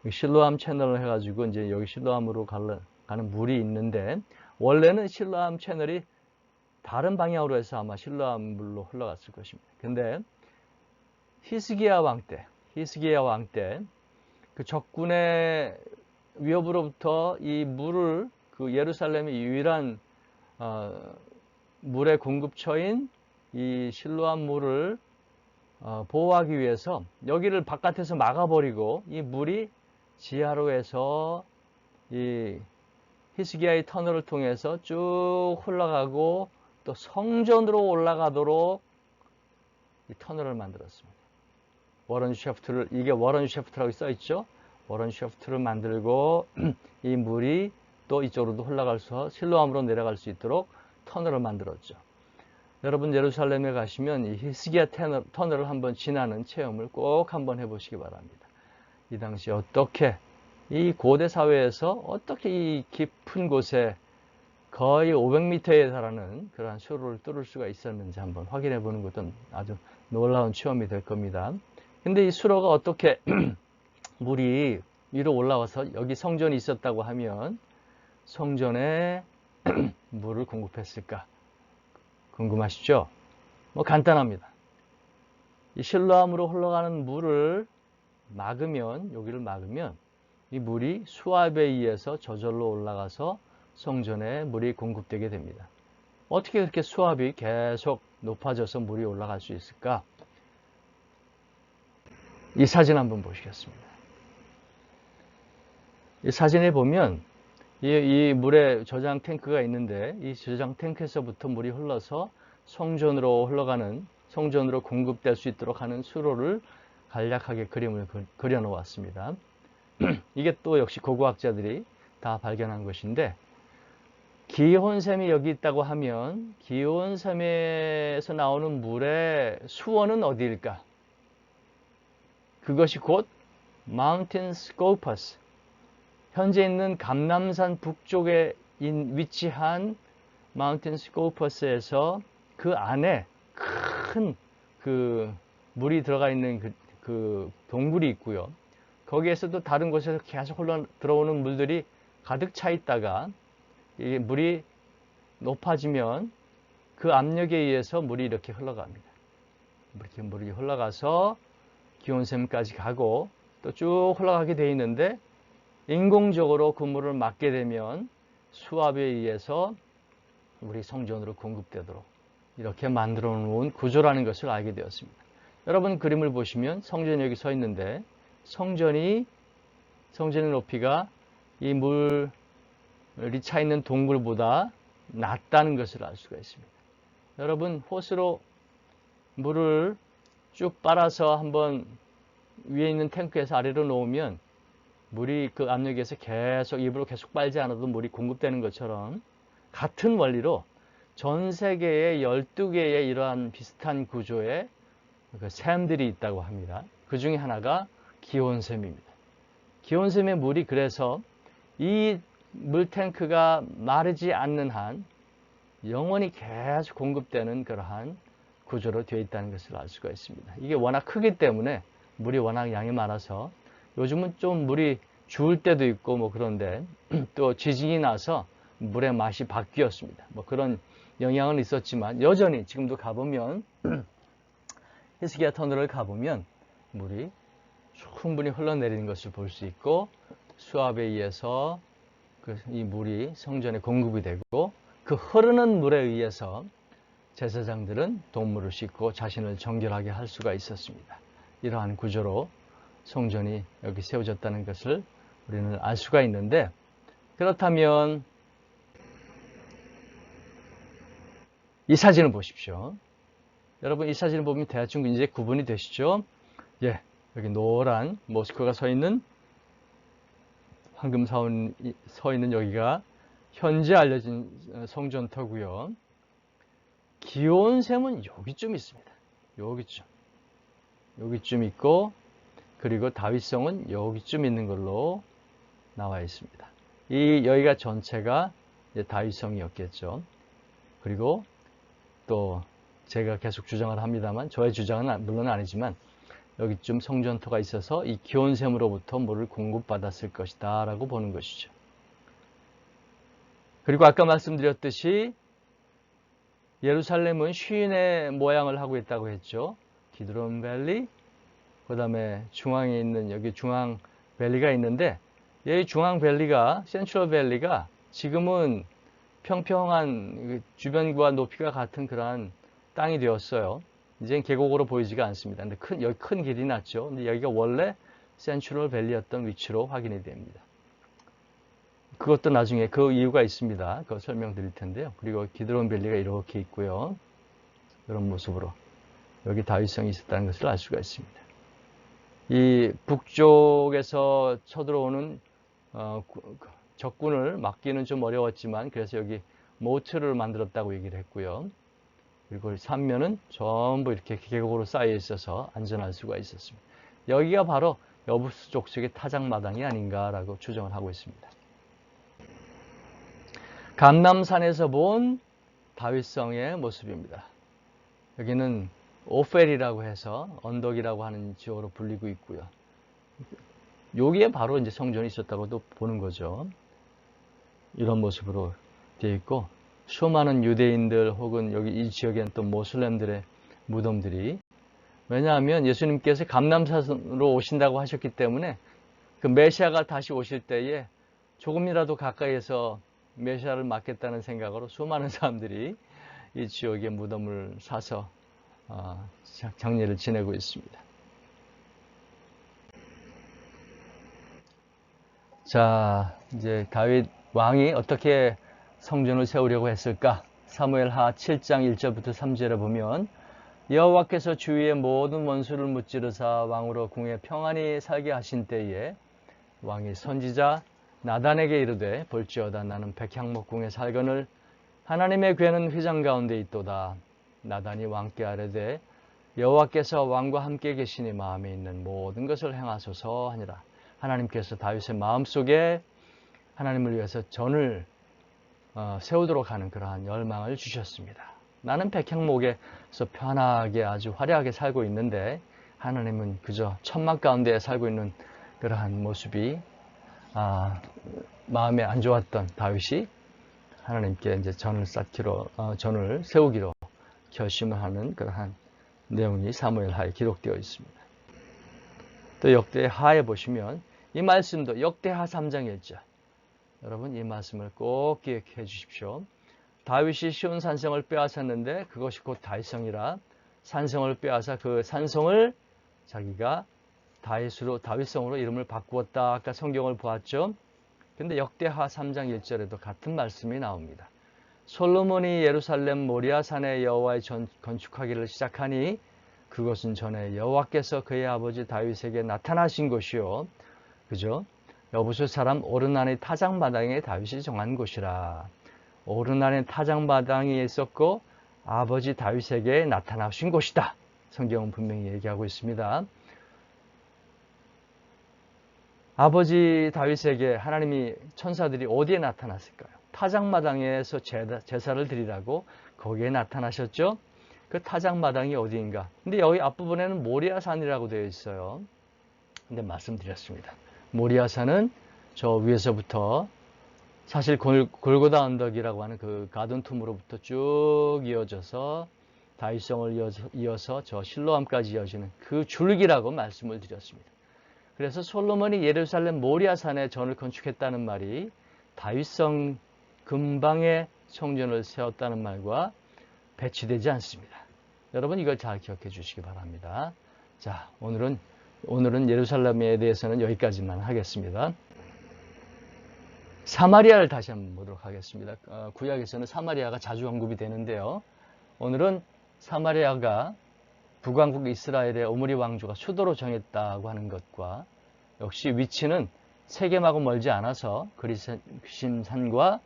실로암 채널을 해가지고 이제 여기 실로암으로 가는 물이 있는데, 원래는 실로암 채널이 다른 방향으로 해서 아마 실로암 물로 흘러갔을 것입니다. 근데 히스기야 왕 때 그 적군의 위협으로부터 이 물을, 그 예루살렘의 유일한 물의 공급처인 이 실로암 물을 보호하기 위해서 여기를 바깥에서 막아버리고 이 물이 지하로 해서 이 히스기야의 터널을 통해서 쭉 흘러가고 또 성전으로 올라가도록 이 터널을 만들었습니다. 워런 셰프트를, 이게 워런 셰프트라고 써 있죠. 워런 셰프트를 만들고 이 물이 또 이쪽으로도 흘러가서 실로암으로 내려갈 수 있도록 터널을 만들었죠. 여러분 예루살렘에 가시면 이 히스기야 터널을 한번 지나는 체험을 꼭 한번 해보시기 바랍니다. 이 당시 어떻게 이 고대 사회에서 어떻게 이 깊은 곳에 거의 500m에 달하는 그러한 수로를 뚫을 수가 있었는지 한번 확인해 보는 것도 아주 놀라운 체험이 될 겁니다. 근데 이 수로가 어떻게 물이 위로 올라와서 여기 성전이 있었다고 하면 성전에 물을 공급했을까? 궁금하시죠? 뭐 간단합니다. 이 실로암으로 흘러가는 물을 막으면, 여기를 막으면 이 물이 수압에 의해서 저절로 올라가서 성전에 물이 공급되게 됩니다. 어떻게 그렇게 수압이 계속 높아져서 물이 올라갈 수 있을까? 이 사진 한번 보시겠습니다. 이 사진에 보면 이 물에 저장 탱크가 있는데, 이 저장 탱크에서부터 물이 흘러서 성전으로 흘러가는, 성전으로 공급될 수 있도록 하는 수로를 간략하게 그림을 그려 놓았습니다. 이게 또 역시 고고학자들이 다 발견한 것인데, 기혼샘이 여기 있다고 하면 기혼샘에서 나오는 물의 수원은 어디일까? 그것이 곧 마운틴 스코퍼스, 현재 있는 감람산 북쪽에 위치한 마운틴 스코퍼스에서 그 안에 큰 그 물이 들어가 있는 그 동굴이 있고요. 거기에서도 다른 곳에서 계속 들어오는 물들이 가득 차 있다가 이 물이 높아지면 그 압력에 의해서 물이 이렇게 흘러갑니다. 이렇게 물이 흘러가서 기온샘까지 가고 또 쭉 흘러가게 되어 있는데, 인공적으로 그 물을 막게 되면 수압에 의해서 우리 성전으로 공급되도록 이렇게 만들어 놓은 구조라는 것을 알게 되었습니다. 여러분 그림을 보시면 성전이 여기 서 있는데, 성전의 높이가 이 물이 차 있는 동굴보다 낮다는 것을 알 수가 있습니다. 여러분 호스로 물을 쭉 빨아서 한번 위에 있는 탱크에서 아래로 놓으면 물이 그 압력에서 계속, 입으로 계속 빨지 않아도 물이 공급되는 것처럼, 같은 원리로 전 세계에 12개의 이러한 비슷한 구조의 그 샘들이 있다고 합니다. 그 중에 하나가 기온샘입니다. 기온샘의 물이 그래서 이 물탱크가 마르지 않는 한 영원히 계속 공급되는 그러한 구조로 되어 있다는 것을 알 수가 있습니다. 이게 워낙 크기 때문에, 물이 워낙 양이 많아서 요즘은 좀 물이 주울 때도 있고 뭐 그런데 또 지진이 나서 물의 맛이 바뀌었습니다. 뭐 그런 영향은 있었지만 여전히 지금도 가보면 히스기야 터널을 가보면 물이 충분히 흘러내리는 것을 볼 수 있고, 수압에 의해서 이 물이 성전에 공급이 되고, 그 흐르는 물에 의해서 제사장들은 동물을 씻고 자신을 정결하게 할 수가 있었습니다. 이러한 구조로 성전이 여기 세워졌다는 것을 우리는 알 수가 있는데, 그렇다면 이 사진을 보십시오. 여러분, 이 사진을 보면 대충 이제 구분이 되시죠? 예, 여기 노란 모스크가 서 있는, 황금 사원이 서 있는 여기가 현재 알려진 성전터고요. 기온샘은 여기쯤 있습니다. 여기쯤 있고, 그리고 다윗성은 여기쯤 있는 걸로 나와 있습니다. 여기가 전체가 다윗성이었겠죠. 그리고 또 제가 계속 주장을 합니다만, 저의 주장은 물론 아니지만 여기쯤 성전터가 있어서 이 기온샘으로부터 물을 공급받았을 것이다 라고 보는 것이죠. 그리고 아까 말씀드렸듯이 예루살렘은 쉬인의 모양을 하고 있다고 했죠. 기드론 밸리, 그 다음에 중앙에 있는 여기 중앙 밸리가 있는데, 이 중앙 밸리가, 센트럴 밸리가 지금은 평평한 주변과 높이가 같은 그러한 땅이 되었어요. 이제는 계곡으로 보이지가 않습니다. 근데 여기 큰 길이 났죠. 근데 여기가 원래 센트럴 밸리였던 위치로 확인이 됩니다. 그것도 나중에 그 이유가 있습니다. 그거 설명드릴 텐데요. 그리고 기드론 밸리가 이렇게 있고요. 이런 모습으로 여기 다윗성이 있었다는 것을 알 수가 있습니다. 이 북쪽에서 쳐들어오는 적군을 막기는 좀 어려웠지만, 그래서 여기 모트를 만들었다고 얘기를 했고요. 그리고 삼면은 전부 이렇게 계곡으로 쌓여 있어서 안전할 수가 있었습니다. 여기가 바로 여부수 족속의 타작마당이 아닌가라고 추정을 하고 있습니다. 감람산에서 본 다윗성의 모습입니다. 여기는 오펠이라고 해서 언덕이라고 하는 지역으로 불리고 있고요. 여기에 바로 이제 성전이 있었다고도 보는 거죠. 이런 모습으로 되어 있고, 수많은 유대인들 혹은 여기 이 지역에는 또 모슬렘들의 무덤들이, 왜냐하면 예수님께서 감람산으로 오신다고 하셨기 때문에 그 메시아가 다시 오실 때에 조금이라도 가까이에서 메시아를 맞겠다는 생각으로 수많은 사람들이 이 지역에 무덤을 사서 장례를 지내고 있습니다. 자, 이제 다윗 왕이 어떻게 성전을 세우려고 했을까? 사무엘하 7장 1절부터 3절에 보면, 여호와께서 주위의 모든 원수를 무찌르사 왕으로 궁에 평안히 살게 하신 때에 왕이 선지자 나단에게 이르되, 볼지어다 나는 백향목 궁에 살거늘 하나님의 궤는 휘장 가운데 있도다. 나단이 왕께 아뢰되, 여호와께서 왕과 함께 계시니 마음에 있는 모든 것을 행하소서 하니라. 하나님께서 다윗의 마음속에 하나님을 위해서 전을 세우도록 하는 그러한 열망을 주셨습니다. 나는 백향목에서 편하게 아주 화려하게 살고 있는데, 하나님은 그저 천막 가운데 살고 있는 그러한 모습이 마음에 안 좋았던 다윗이 하나님께 이제 전을 세우기로 결심을 하는 그러한 내용이 사무엘하에 기록되어 있습니다. 또 역대하에 보시면 이 말씀도 역대하 3장 1절, 여러분 이 말씀을 꼭 기억해 주십시오. 다윗이 시온 산성을 빼앗았는데 그것이 곧 다윗성이라, 산성을 빼앗아 그 산성을 자기가 다윗성으로 이름을 바꾸었다. 아까 성경을 보았죠. 근데 역대하 3장 1절에도 같은 말씀이 나옵니다. 솔로몬이 예루살렘 모리아산에 여호와의 전 건축하기를 시작하니 그것은 전에 여호와께서 그의 아버지 다윗에게 나타나신 곳이요, 그죠? 여부수 사람 오르난의 타작마당에 다윗이 정한 곳이라. 오르난의 타작마당이 있었고 아버지 다윗에게 나타나신 곳이다. 성경은 분명히 얘기하고 있습니다. 아버지 다윗에게 하나님이, 천사들이 어디에 나타났을까요? 타작마당에서 제사를 드리라고 거기에 나타나셨죠. 그 타작마당이 어디인가? 근데 여기 앞부분에는 모리아산이라고 되어 있어요. 근데 말씀드렸습니다. 모리아산은 저 위에서부터 사실 골고다 언덕이라고 하는 그 가든툼으로부터 쭉 이어져서 다윗성을 이어서 저 실로암까지 이어지는 그 줄기라고 말씀을 드렸습니다. 그래서 솔로몬이 예루살렘 모리아산에 전을 건축했다는 말이 다윗성 근방에 성전을 세웠다는 말과 배치되지 않습니다. 여러분 이걸 잘 기억해 주시기 바랍니다. 자, 오늘은 예루살렘에 대해서는 여기까지만 하겠습니다. 사마리아를 다시 한번 보도록 하겠습니다. 구약에서는 사마리아가 자주 언급이 되는데요. 오늘은 사마리아가 북왕국 이스라엘의 오므리 왕조가 수도로 정했다고 하는 것과 역시 위치는 세겜하고 멀지 않아서 그리심산과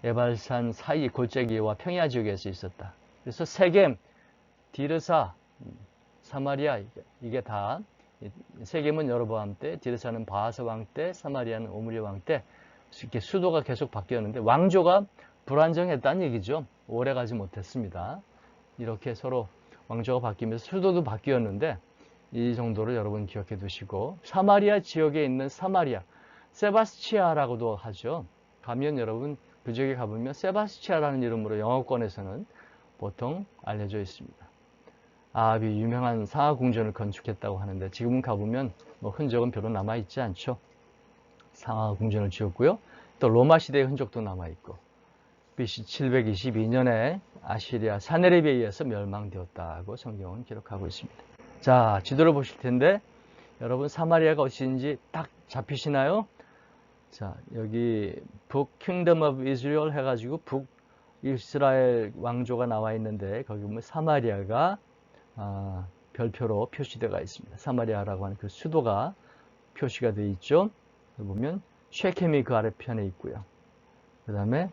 에발산 사이 골짜기와 평야 지역에서 있었다. 그래서 세겜, 디르사, 사마리아 이게 다 세겜은 여로보암 때, 디르사는 바하사 왕 때, 사마리아는 오므리 왕 때 이렇게 수도가 계속 바뀌었는데 왕조가 불안정했다는 얘기죠. 오래 가지 못했습니다. 이렇게 서로 왕조가 바뀌면서 수도도 바뀌었는데 이 정도를 여러분 기억해 두시고 사마리아 지역에 있는 사마리아, 세바스치아라고도 하죠. 가면 여러분 그 지역에 가보면 세바스치아라는 이름으로 영어권에서는 보통 알려져 있습니다. 아합이 유명한 상하궁전을 건축했다고 하는데 지금은 가보면 뭐 흔적은 별로 남아있지 않죠. 상하궁전을 지었고요. 또 로마 시대의 흔적도 남아있고 BC 722년에 아시리아 사네립에 의해서 멸망되었다고 성경은 기록하고 있습니다. 자, 지도를 보실 텐데 여러분 사마리아가 어디인지 딱 잡히시나요? 자, 여기 북 킹덤 오브 이스라엘 해가지고 북 이스라엘 왕조가 나와 있는데 거기 보면 사마리아가 별표로 표시되어 있습니다. 사마리아라고 하는 그 수도가 표시가 되어 있죠. 보면 쉐켐이 그 아래편에 있고요. 그 다음에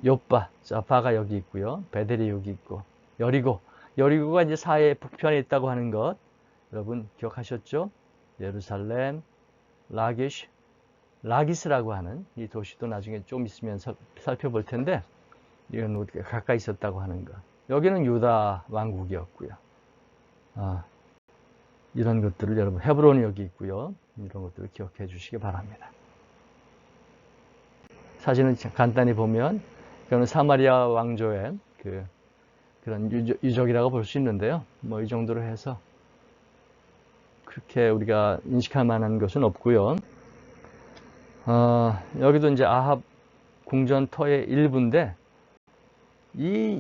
요빠, 자파가 여기 있고요. 베델이 여기 있고 여리고가 이제 사해 북편에 있다고 하는 것 여러분 기억하셨죠? 예루살렘, 라기스라고 하는 이 도시도 나중에 좀 있으면 살펴볼 텐데 이건 우리가 가까이 있었다고 하는 것. 여기는 유다 왕국이었고요. 이런 것들을 여러분 헤브론이 여기 있고요. 이런 것들을 기억해 주시기 바랍니다. 사진을 간단히 보면 이거는 사마리아 왕조의 그런 유적이라고 볼 수 있는데요. 뭐 이 정도로 해서 그렇게 우리가 인식할 만한 것은 없고요. 여기도 이제 아합 궁전터의 일부인데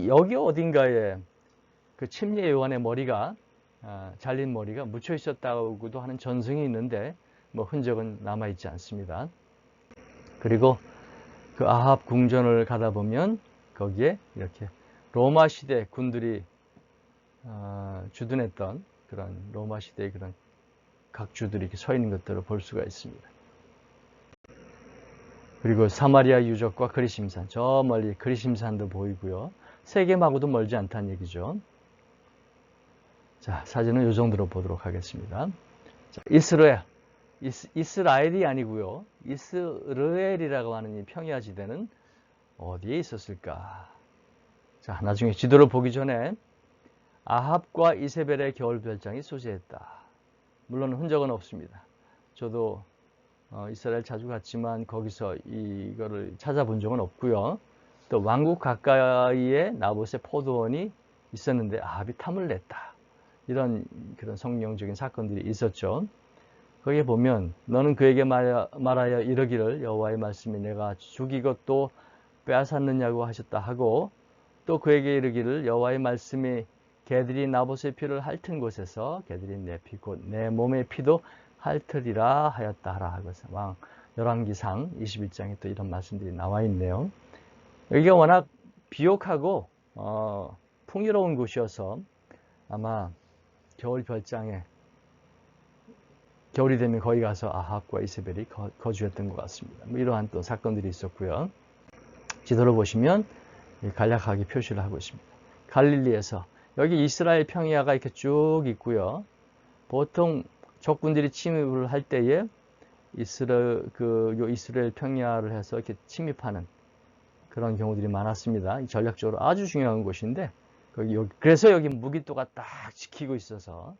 여기 어딘가에 그 침례 요한의 머리가 잘린 머리가 묻혀 있었다고도 하는 전승이 있는데 뭐 흔적은 남아 있지 않습니다. 그리고 그 아합 궁전을 가다 보면 거기에 이렇게 로마 시대 군들이 주둔했던 그런 로마 시대의 그런 각주들이 이렇게 서 있는 것들을 볼 수가 있습니다. 그리고 사마리아 유적과 그리심산, 저 멀리 그리심산도 보이고요. 세겜하고도 멀지 않다는 얘기죠. 자, 사진은 이 정도로 보도록 하겠습니다. 자, 이스라엘이 아니고요. 이스라엘이라고 하는 이 평야지대는 어디에 있었을까? 자, 나중에 지도를 보기 전에 아합과 이세벨의 겨울별장이 소재했다. 물론 흔적은 없습니다. 저도 이스라엘 자주 갔지만 거기서 이거를 찾아본 적은 없고요. 또 왕국 가까이에 나봇의 포도원이 있었는데 아합이 탐을 냈다. 이런 그런 성령적인 사건들이 있었죠. 거기에 보면 너는 그에게 말하여 이르기를 여호와의 말씀이 내가 죽이고 또 빼앗았느냐고 하셨다 하고 또 그에게 이르기를 여호와의 말씀이 개들이 나봇의 피를 핥은 곳에서 개들이 내 피 곧 내 몸의 피도 핥으리라 하였다 하라 하고서 왕 열왕기상 21장에 또 이런 말씀들이 나와 있네요. 여기가 워낙 비옥하고 풍요로운 곳이어서 아마 겨울 별장에 겨울이 되면 거기 가서 아합과 이세벨이 거주했던 것 같습니다. 뭐 이러한 또 사건들이 있었고요. 지도를 보시면 간략하게 표시를 하고 있습니다. 갈릴리에서 여기 이스라엘 평야가 이렇게 쭉 있고요. 보통 적군들이 침입을 할 때에 이스라엘 평야를 해서 이렇게 침입하는 그런 경우들이 많았습니다. 전략적으로 아주 중요한 곳인데 그래서 여기 무기토가 딱 지키고 있어서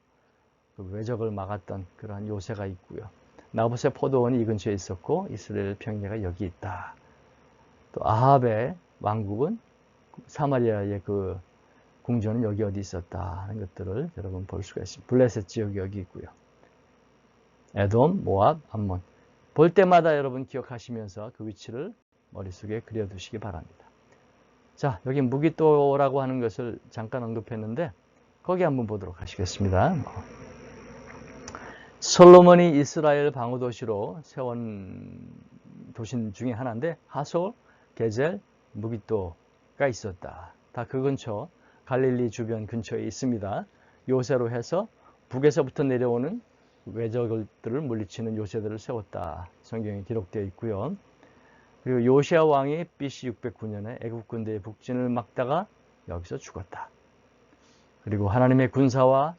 그 외적을 막았던 그러한 요새가 있고요. 나봇의 포도원이 이 근처에 있었고 이스라엘 평야가 여기 있다. 또 아합의 왕국은 사마리아의 그 궁전은 여기 어디 있었다 하는 것들을 여러분 볼 수가 있습니다. 블레셋 지역이 여기 있고요. 에돔, 모압, 암몬. 볼 때마다 여러분 기억하시면서 그 위치를 머릿속에 그려두시기 바랍니다. 자, 여기 무기토라고 하는 것을 잠깐 언급했는데 거기 한번 보도록 하시겠습니다. 솔로몬이 이스라엘 방어 도시로 세운 도시 중에 하나인데 하솔, 게젤, 무깃도가 있었다. 다 그 근처 갈릴리 주변 근처에 있습니다. 요새로 해서 북에서부터 내려오는 외적들을 물리치는 요새들을 세웠다. 성경에 기록되어 있고요. 그리고 요시야 왕이 BC 609년에 애굽 군대의 북진을 막다가 여기서 죽었다. 그리고 하나님의 군사와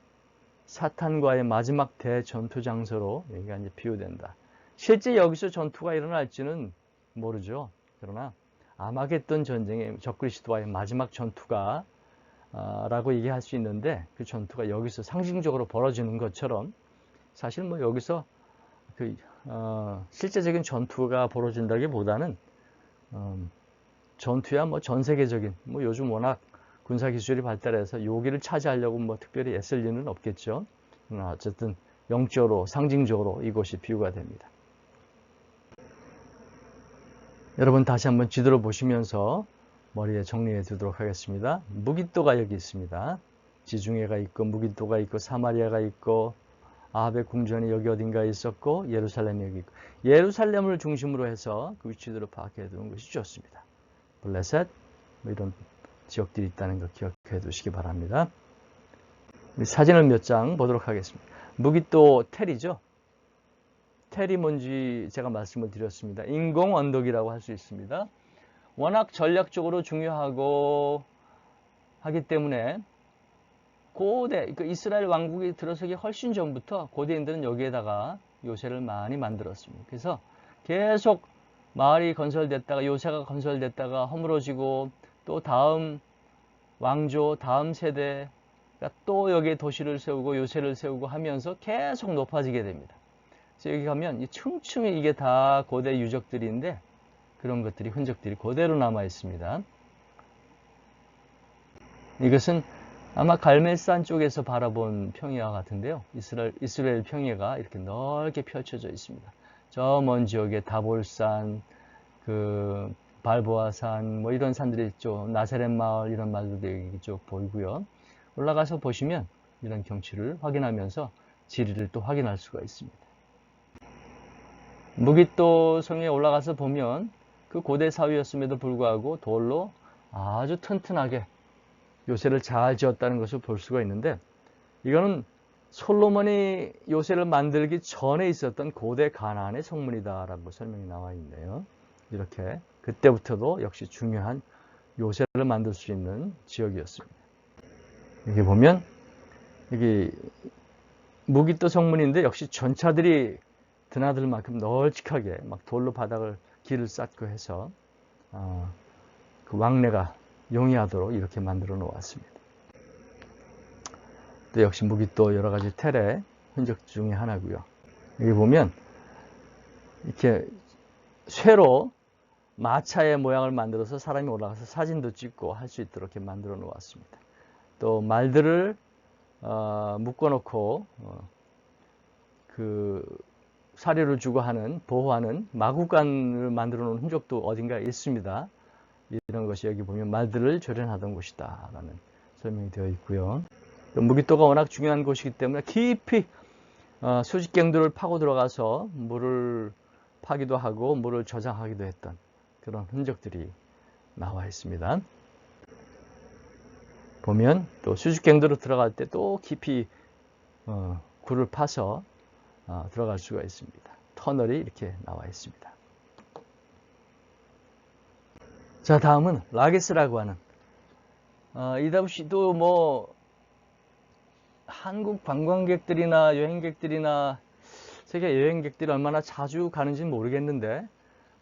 사탄과의 마지막 대전투 장소로 여기가 이제 비유된다. 실제 여기서 전투가 일어날지는 모르죠. 그러나 아마겟돈 전쟁의 적그리스도와의 마지막 전투가 라고 얘기할 수 있는데 그 전투가 여기서 상징적으로 벌어지는 것처럼 사실 뭐 여기서 그 실제적인 전투가 벌어진다기보다는 전투야 뭐 전 세계적인 뭐 요즘 워낙 군사 기술이 발달해서 여기를 차지하려고 뭐 특별히 애쓸 일은 없겠죠. 그러나 어쨌든 영적으로 상징적으로 이곳이 비유가 됩니다. 여러분 다시 한번 지도를 보시면서 머리에 정리해 두도록 하겠습니다. 무깃도가 여기 있습니다. 지중해가 있고 무깃도가 있고 사마리아가 있고 아합의 궁전이 여기 어딘가에 있었고 예루살렘이 여기 있고 예루살렘을 중심으로 해서 그 위치들을 파악해 두는 것이 좋습니다. 블레셋 뭐 이런 지역들이 있다는 거 기억해 두시기 바랍니다. 사진을 몇 장 보도록 하겠습니다. 무깃도 텔이죠. 텔이 뭔지 제가 말씀을 드렸습니다. 인공 언덕이라고 할 수 있습니다. 워낙 전략적으로 중요하고 하기 때문에 고대, 그 이스라엘 왕국이 들어서기 훨씬 전부터 고대인들은 여기에다가 요새를 많이 만들었습니다. 그래서 계속 마을이 건설됐다가 요새가 건설됐다가 허물어지고 또 다음 왕조, 다음 세대가 또 여기에 도시를 세우고 요새를 세우고 하면서 계속 높아지게 됩니다. 그래서 여기 가면 층층이 이게 다 고대 유적들인데 그런 것들이 흔적들이 그대로 남아 있습니다. 이것은 아마 갈멜산 쪽에서 바라본 평야와 같은데요. 이스라엘 평야가 이렇게 넓게 펼쳐져 있습니다. 저 먼 지역에 다볼산, 그 발보아산 뭐 이런 산들이 있죠. 나사렛 마을 이런 마을들이 쭉 보이고요. 올라가서 보시면 이런 경치를 확인하면서 지리를 또 확인할 수가 있습니다. 무깃도 성에 올라가서 보면 그 고대 사위였음에도 불구하고 돌로 아주 튼튼하게 요새를 잘 지었다는 것을 볼 수가 있는데 이거는 솔로몬이 요새를 만들기 전에 있었던 고대 가나안의 성문이다라고 설명이 나와 있네요. 이렇게 그때부터도 역시 중요한 요새를 만들 수 있는 지역이었습니다. 여기 보면 여기 무깃도 성문인데 역시 전차들이 드나들 만큼 널찍하게 막 돌로 바닥을 길을 쌓고 해서 그 왕래가 용이하도록 이렇게 만들어 놓았습니다. 또 역시 무깃도 여러 가지 텔의 흔적 중에 하나고요. 여기 보면 이렇게 쇠로 마차의 모양을 만들어서 사람이 올라가서 사진도 찍고 할 수 있도록 이렇게 만들어 놓았습니다. 또 말들을 묶어놓고 그 사료를 주고 하는 보호하는 마구간을 만들어 놓은 흔적도 어딘가에 있습니다. 이런 것이 여기 보면 말들을 조련하던 곳이다 라는 설명이 되어 있고요. 무깃도가 워낙 중요한 곳이기 때문에 깊이 수직갱도를 파고 들어가서 물을 파기도 하고 물을 저장하기도 했던 그런 흔적들이 나와 있습니다. 보면 또 수직갱도로 들어갈 때 또 깊이 굴을 파서 들어갈 수가 있습니다. 터널이 이렇게 나와 있습니다. 자, 다음은 라게스라고 하는 이다시도 뭐 한국 관광객들이나 여행객들이나 세계 여행객들이 얼마나 자주 가는지는 모르겠는데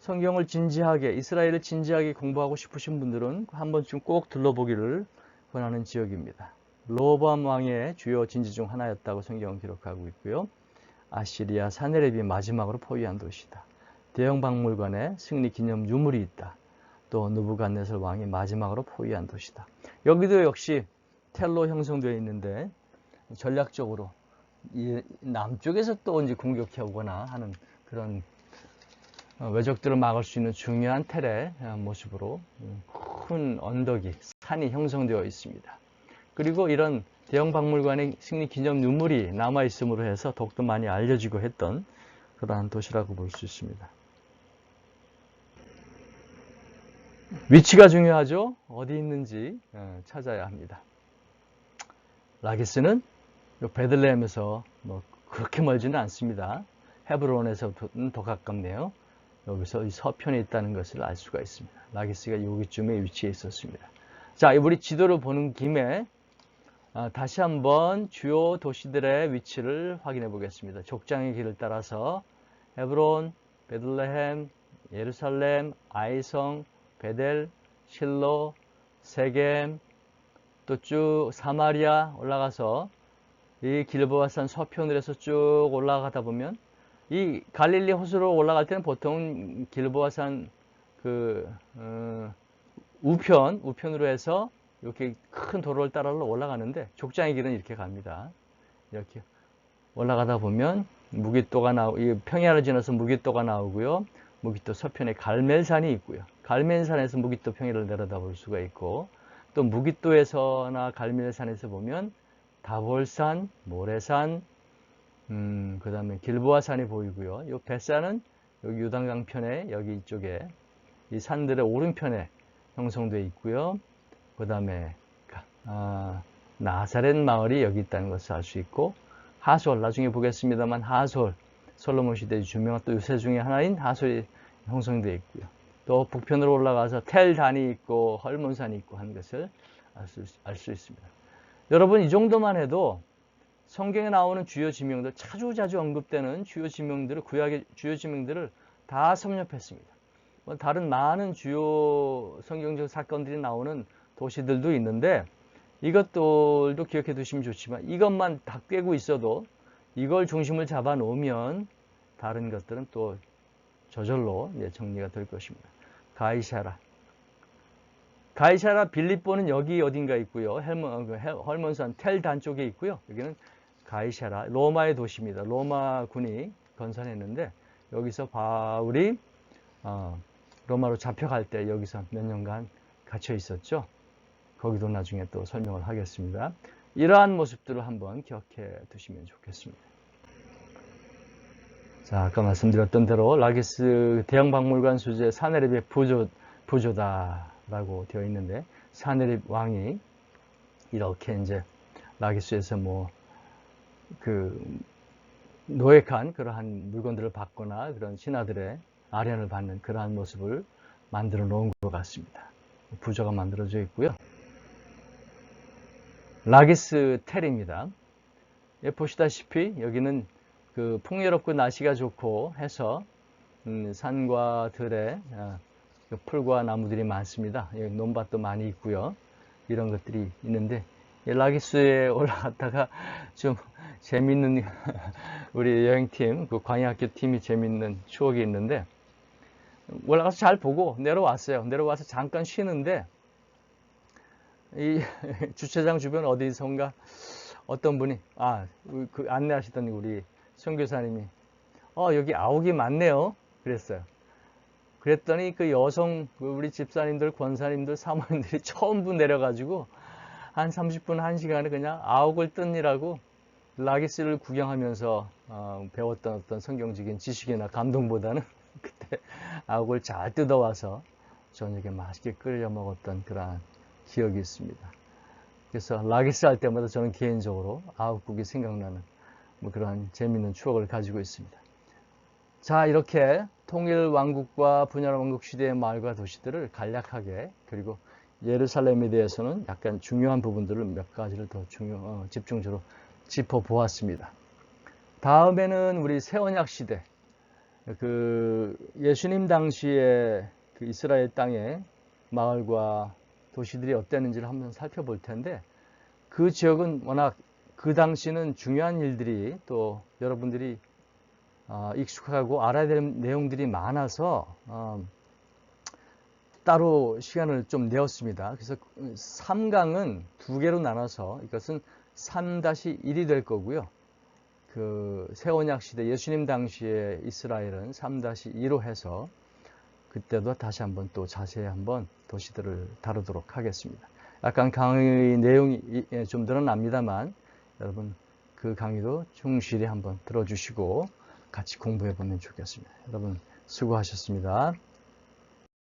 성경을 진지하게 이스라엘을 진지하게 공부하고 싶으신 분들은 한 번쯤 꼭 들러보기를 권하는 지역입니다. 로보암 왕의 주요 진지 중 하나였다고 성경은 기록하고 있고요. 아시리아 사네립이 마지막으로 포위한 도시다. 대형 박물관에 승리 기념 유물이 있다. 또 느부갓네살 왕이 마지막으로 포위한 도시다. 여기도 역시 텔로 형성되어 있는데 전략적으로 이 남쪽에서 또 이제 공격해 오거나 하는 그런 외적들을 막을 수 있는 중요한 텔의 모습으로 큰 언덕이 산이 형성되어 있습니다. 그리고 이런 대형 박물관의 승리 기념 유물이 남아 있음으로 해서 더욱더 많이 알려지고 했던 그러한 도시라고 볼 수 있습니다. 위치가 중요하죠. 어디 있는지 찾아야 합니다. 라기스는 베들레헴에서 뭐 그렇게 멀지는 않습니다. 헤브론에서는 더 가깝네요. 여기서 이 서편에 있다는 것을 알 수가 있습니다. 라기스가 여기쯤에 위치해 있었습니다. 자, 우리 지도를 보는 김에 다시 한번 주요 도시들의 위치를 확인해 보겠습니다. 족장의 길을 따라서 헤브론, 베들레헴, 예루살렘, 아이성, 베델, 실로, 세겜, 또 쭉 사마리아 올라가서 이 길보아산 서편으로 해서 쭉 올라가다 보면 이 갈릴리 호수로 올라갈 때는 보통 길보아산 우편으로 해서 이렇게 큰 도로를 따라 올라가는데 족장의 길은 이렇게 갑니다. 이렇게 올라가다 보면 무기또가 평야를 지나서 무기또가 나오고요. 무기또 서편에 갈멜산이 있고요. 갈멜산에서 무기또 평야를 내려다볼 수가 있고 또 무기또에서나 갈멜산에서 보면 다볼산, 모래산, 그 다음에 길보아산이 보이고요. 이 벳산은 여기 요단강 편에 여기 이쪽에 이 산들의 오른편에 형성되어 있고요. 그 다음에 나사렛 마을이 여기 있다는 것을 알 수 있고 하솔, 나중에 보겠습니다만 하솔, 솔로몬 시대의 유명한 또 요새 중에 하나인 하솔이 형성되어 있고요. 또 북편으로 올라가서 텔단이 있고 헐몬산이 있고 하는 것을 알 수 있습니다. 여러분 이 정도만 해도 성경에 나오는 주요 지명들, 자주자주 언급되는 주요 지명들을, 구약의 주요 지명들을 다 섭렵했습니다. 다른 많은 주요 성경적 사건들이 나오는 도시들도 있는데 이것들도 기억해 두시면 좋지만 이것만 다 꿰고 있어도 이걸 중심을 잡아 놓으면 다른 것들은 또 저절로 정리가 될 것입니다. 가이사라 빌립보는 여기 어딘가 있고요. 헐몬산 텔단 쪽에 있고요. 여기는 가이사라, 로마의 도시입니다. 로마군이 건설했는데 여기서 바울이 로마로 잡혀갈 때 여기서 몇 년간 갇혀 있었죠. 거기도 나중에 또 설명을 하겠습니다. 이러한 모습들을 한번 기억해 두시면 좋겠습니다. 자, 아까 말씀드렸던 대로 라기스 대형박물관 소재 사네립의 부조다라고 되어 있는데 사네립 왕이 이렇게 이제 라기스에서 노획한 그러한 물건들을 받거나 그런 신하들의 아련을 받는 그러한 모습을 만들어 놓은 것 같습니다. 부조가 만들어져 있고요. 라기스 텔입니다. 보시다시피 여기는 풍요롭고 날씨가 좋고 해서 산과 들에 풀과 나무들이 많습니다. 여기 논밭도 많이 있고요. 이런 것들이 있는데 라기스에 올라갔다가 좀 재밌는 우리 여행팀, 광야학교 팀이 재밌는 추억이 있는데 올라가서 잘 보고 내려왔어요. 내려와서 잠깐 쉬는데 이 주차장 주변 어디선가 어떤 분이 그 안내하시던 우리 선교사님이 여기 아욱이 많네요. 그랬어요. 그랬더니 그 여성 우리 집사님들, 권사님들, 사모님들이 전부 내려가지고 한 30분, 1시간에 그냥 아욱을 뜯느라고 라기스를 구경하면서 배웠던 어떤 성경적인 지식이나 감동보다는 그때 아욱을 잘 뜯어와서 저녁에 맛있게 끓여 먹었던 그런 기억이 있습니다. 그래서 라기스 할 때마다 저는 개인적으로 아욱국이 생각나는 그런 재미있는 추억을 가지고 있습니다. 자, 이렇게 통일왕국과 분열왕국 시대의 마을과 도시들을 간략하게, 그리고 예루살렘에 대해서는 약간 중요한 부분들을 몇 가지를 더 집중적으로 짚어보았습니다. 다음에는 우리 새언약 시대, 예수님 당시에 이스라엘 땅의 마을과 도시들이 어땠는지를 한번 살펴볼 텐데, 그 지역은 워낙 그 당시는 중요한 일들이 또 여러분들이 익숙하고 알아야 될 내용들이 많아서 따로 시간을 좀 내었습니다. 그래서 3강은 두 개로 나눠서 이것은 3-1이 될 거고요. 새 언약 시대 예수님 당시의 이스라엘은 3-2로 해서 그때도 다시 한번 또 자세히 한번 도시들을 다루도록 하겠습니다. 약간 강의 내용이 좀 늘어납니다만 여러분 그 강의도 충실히 한번 들어주시고 같이 공부해 보면 좋겠습니다. 여러분 수고하셨습니다.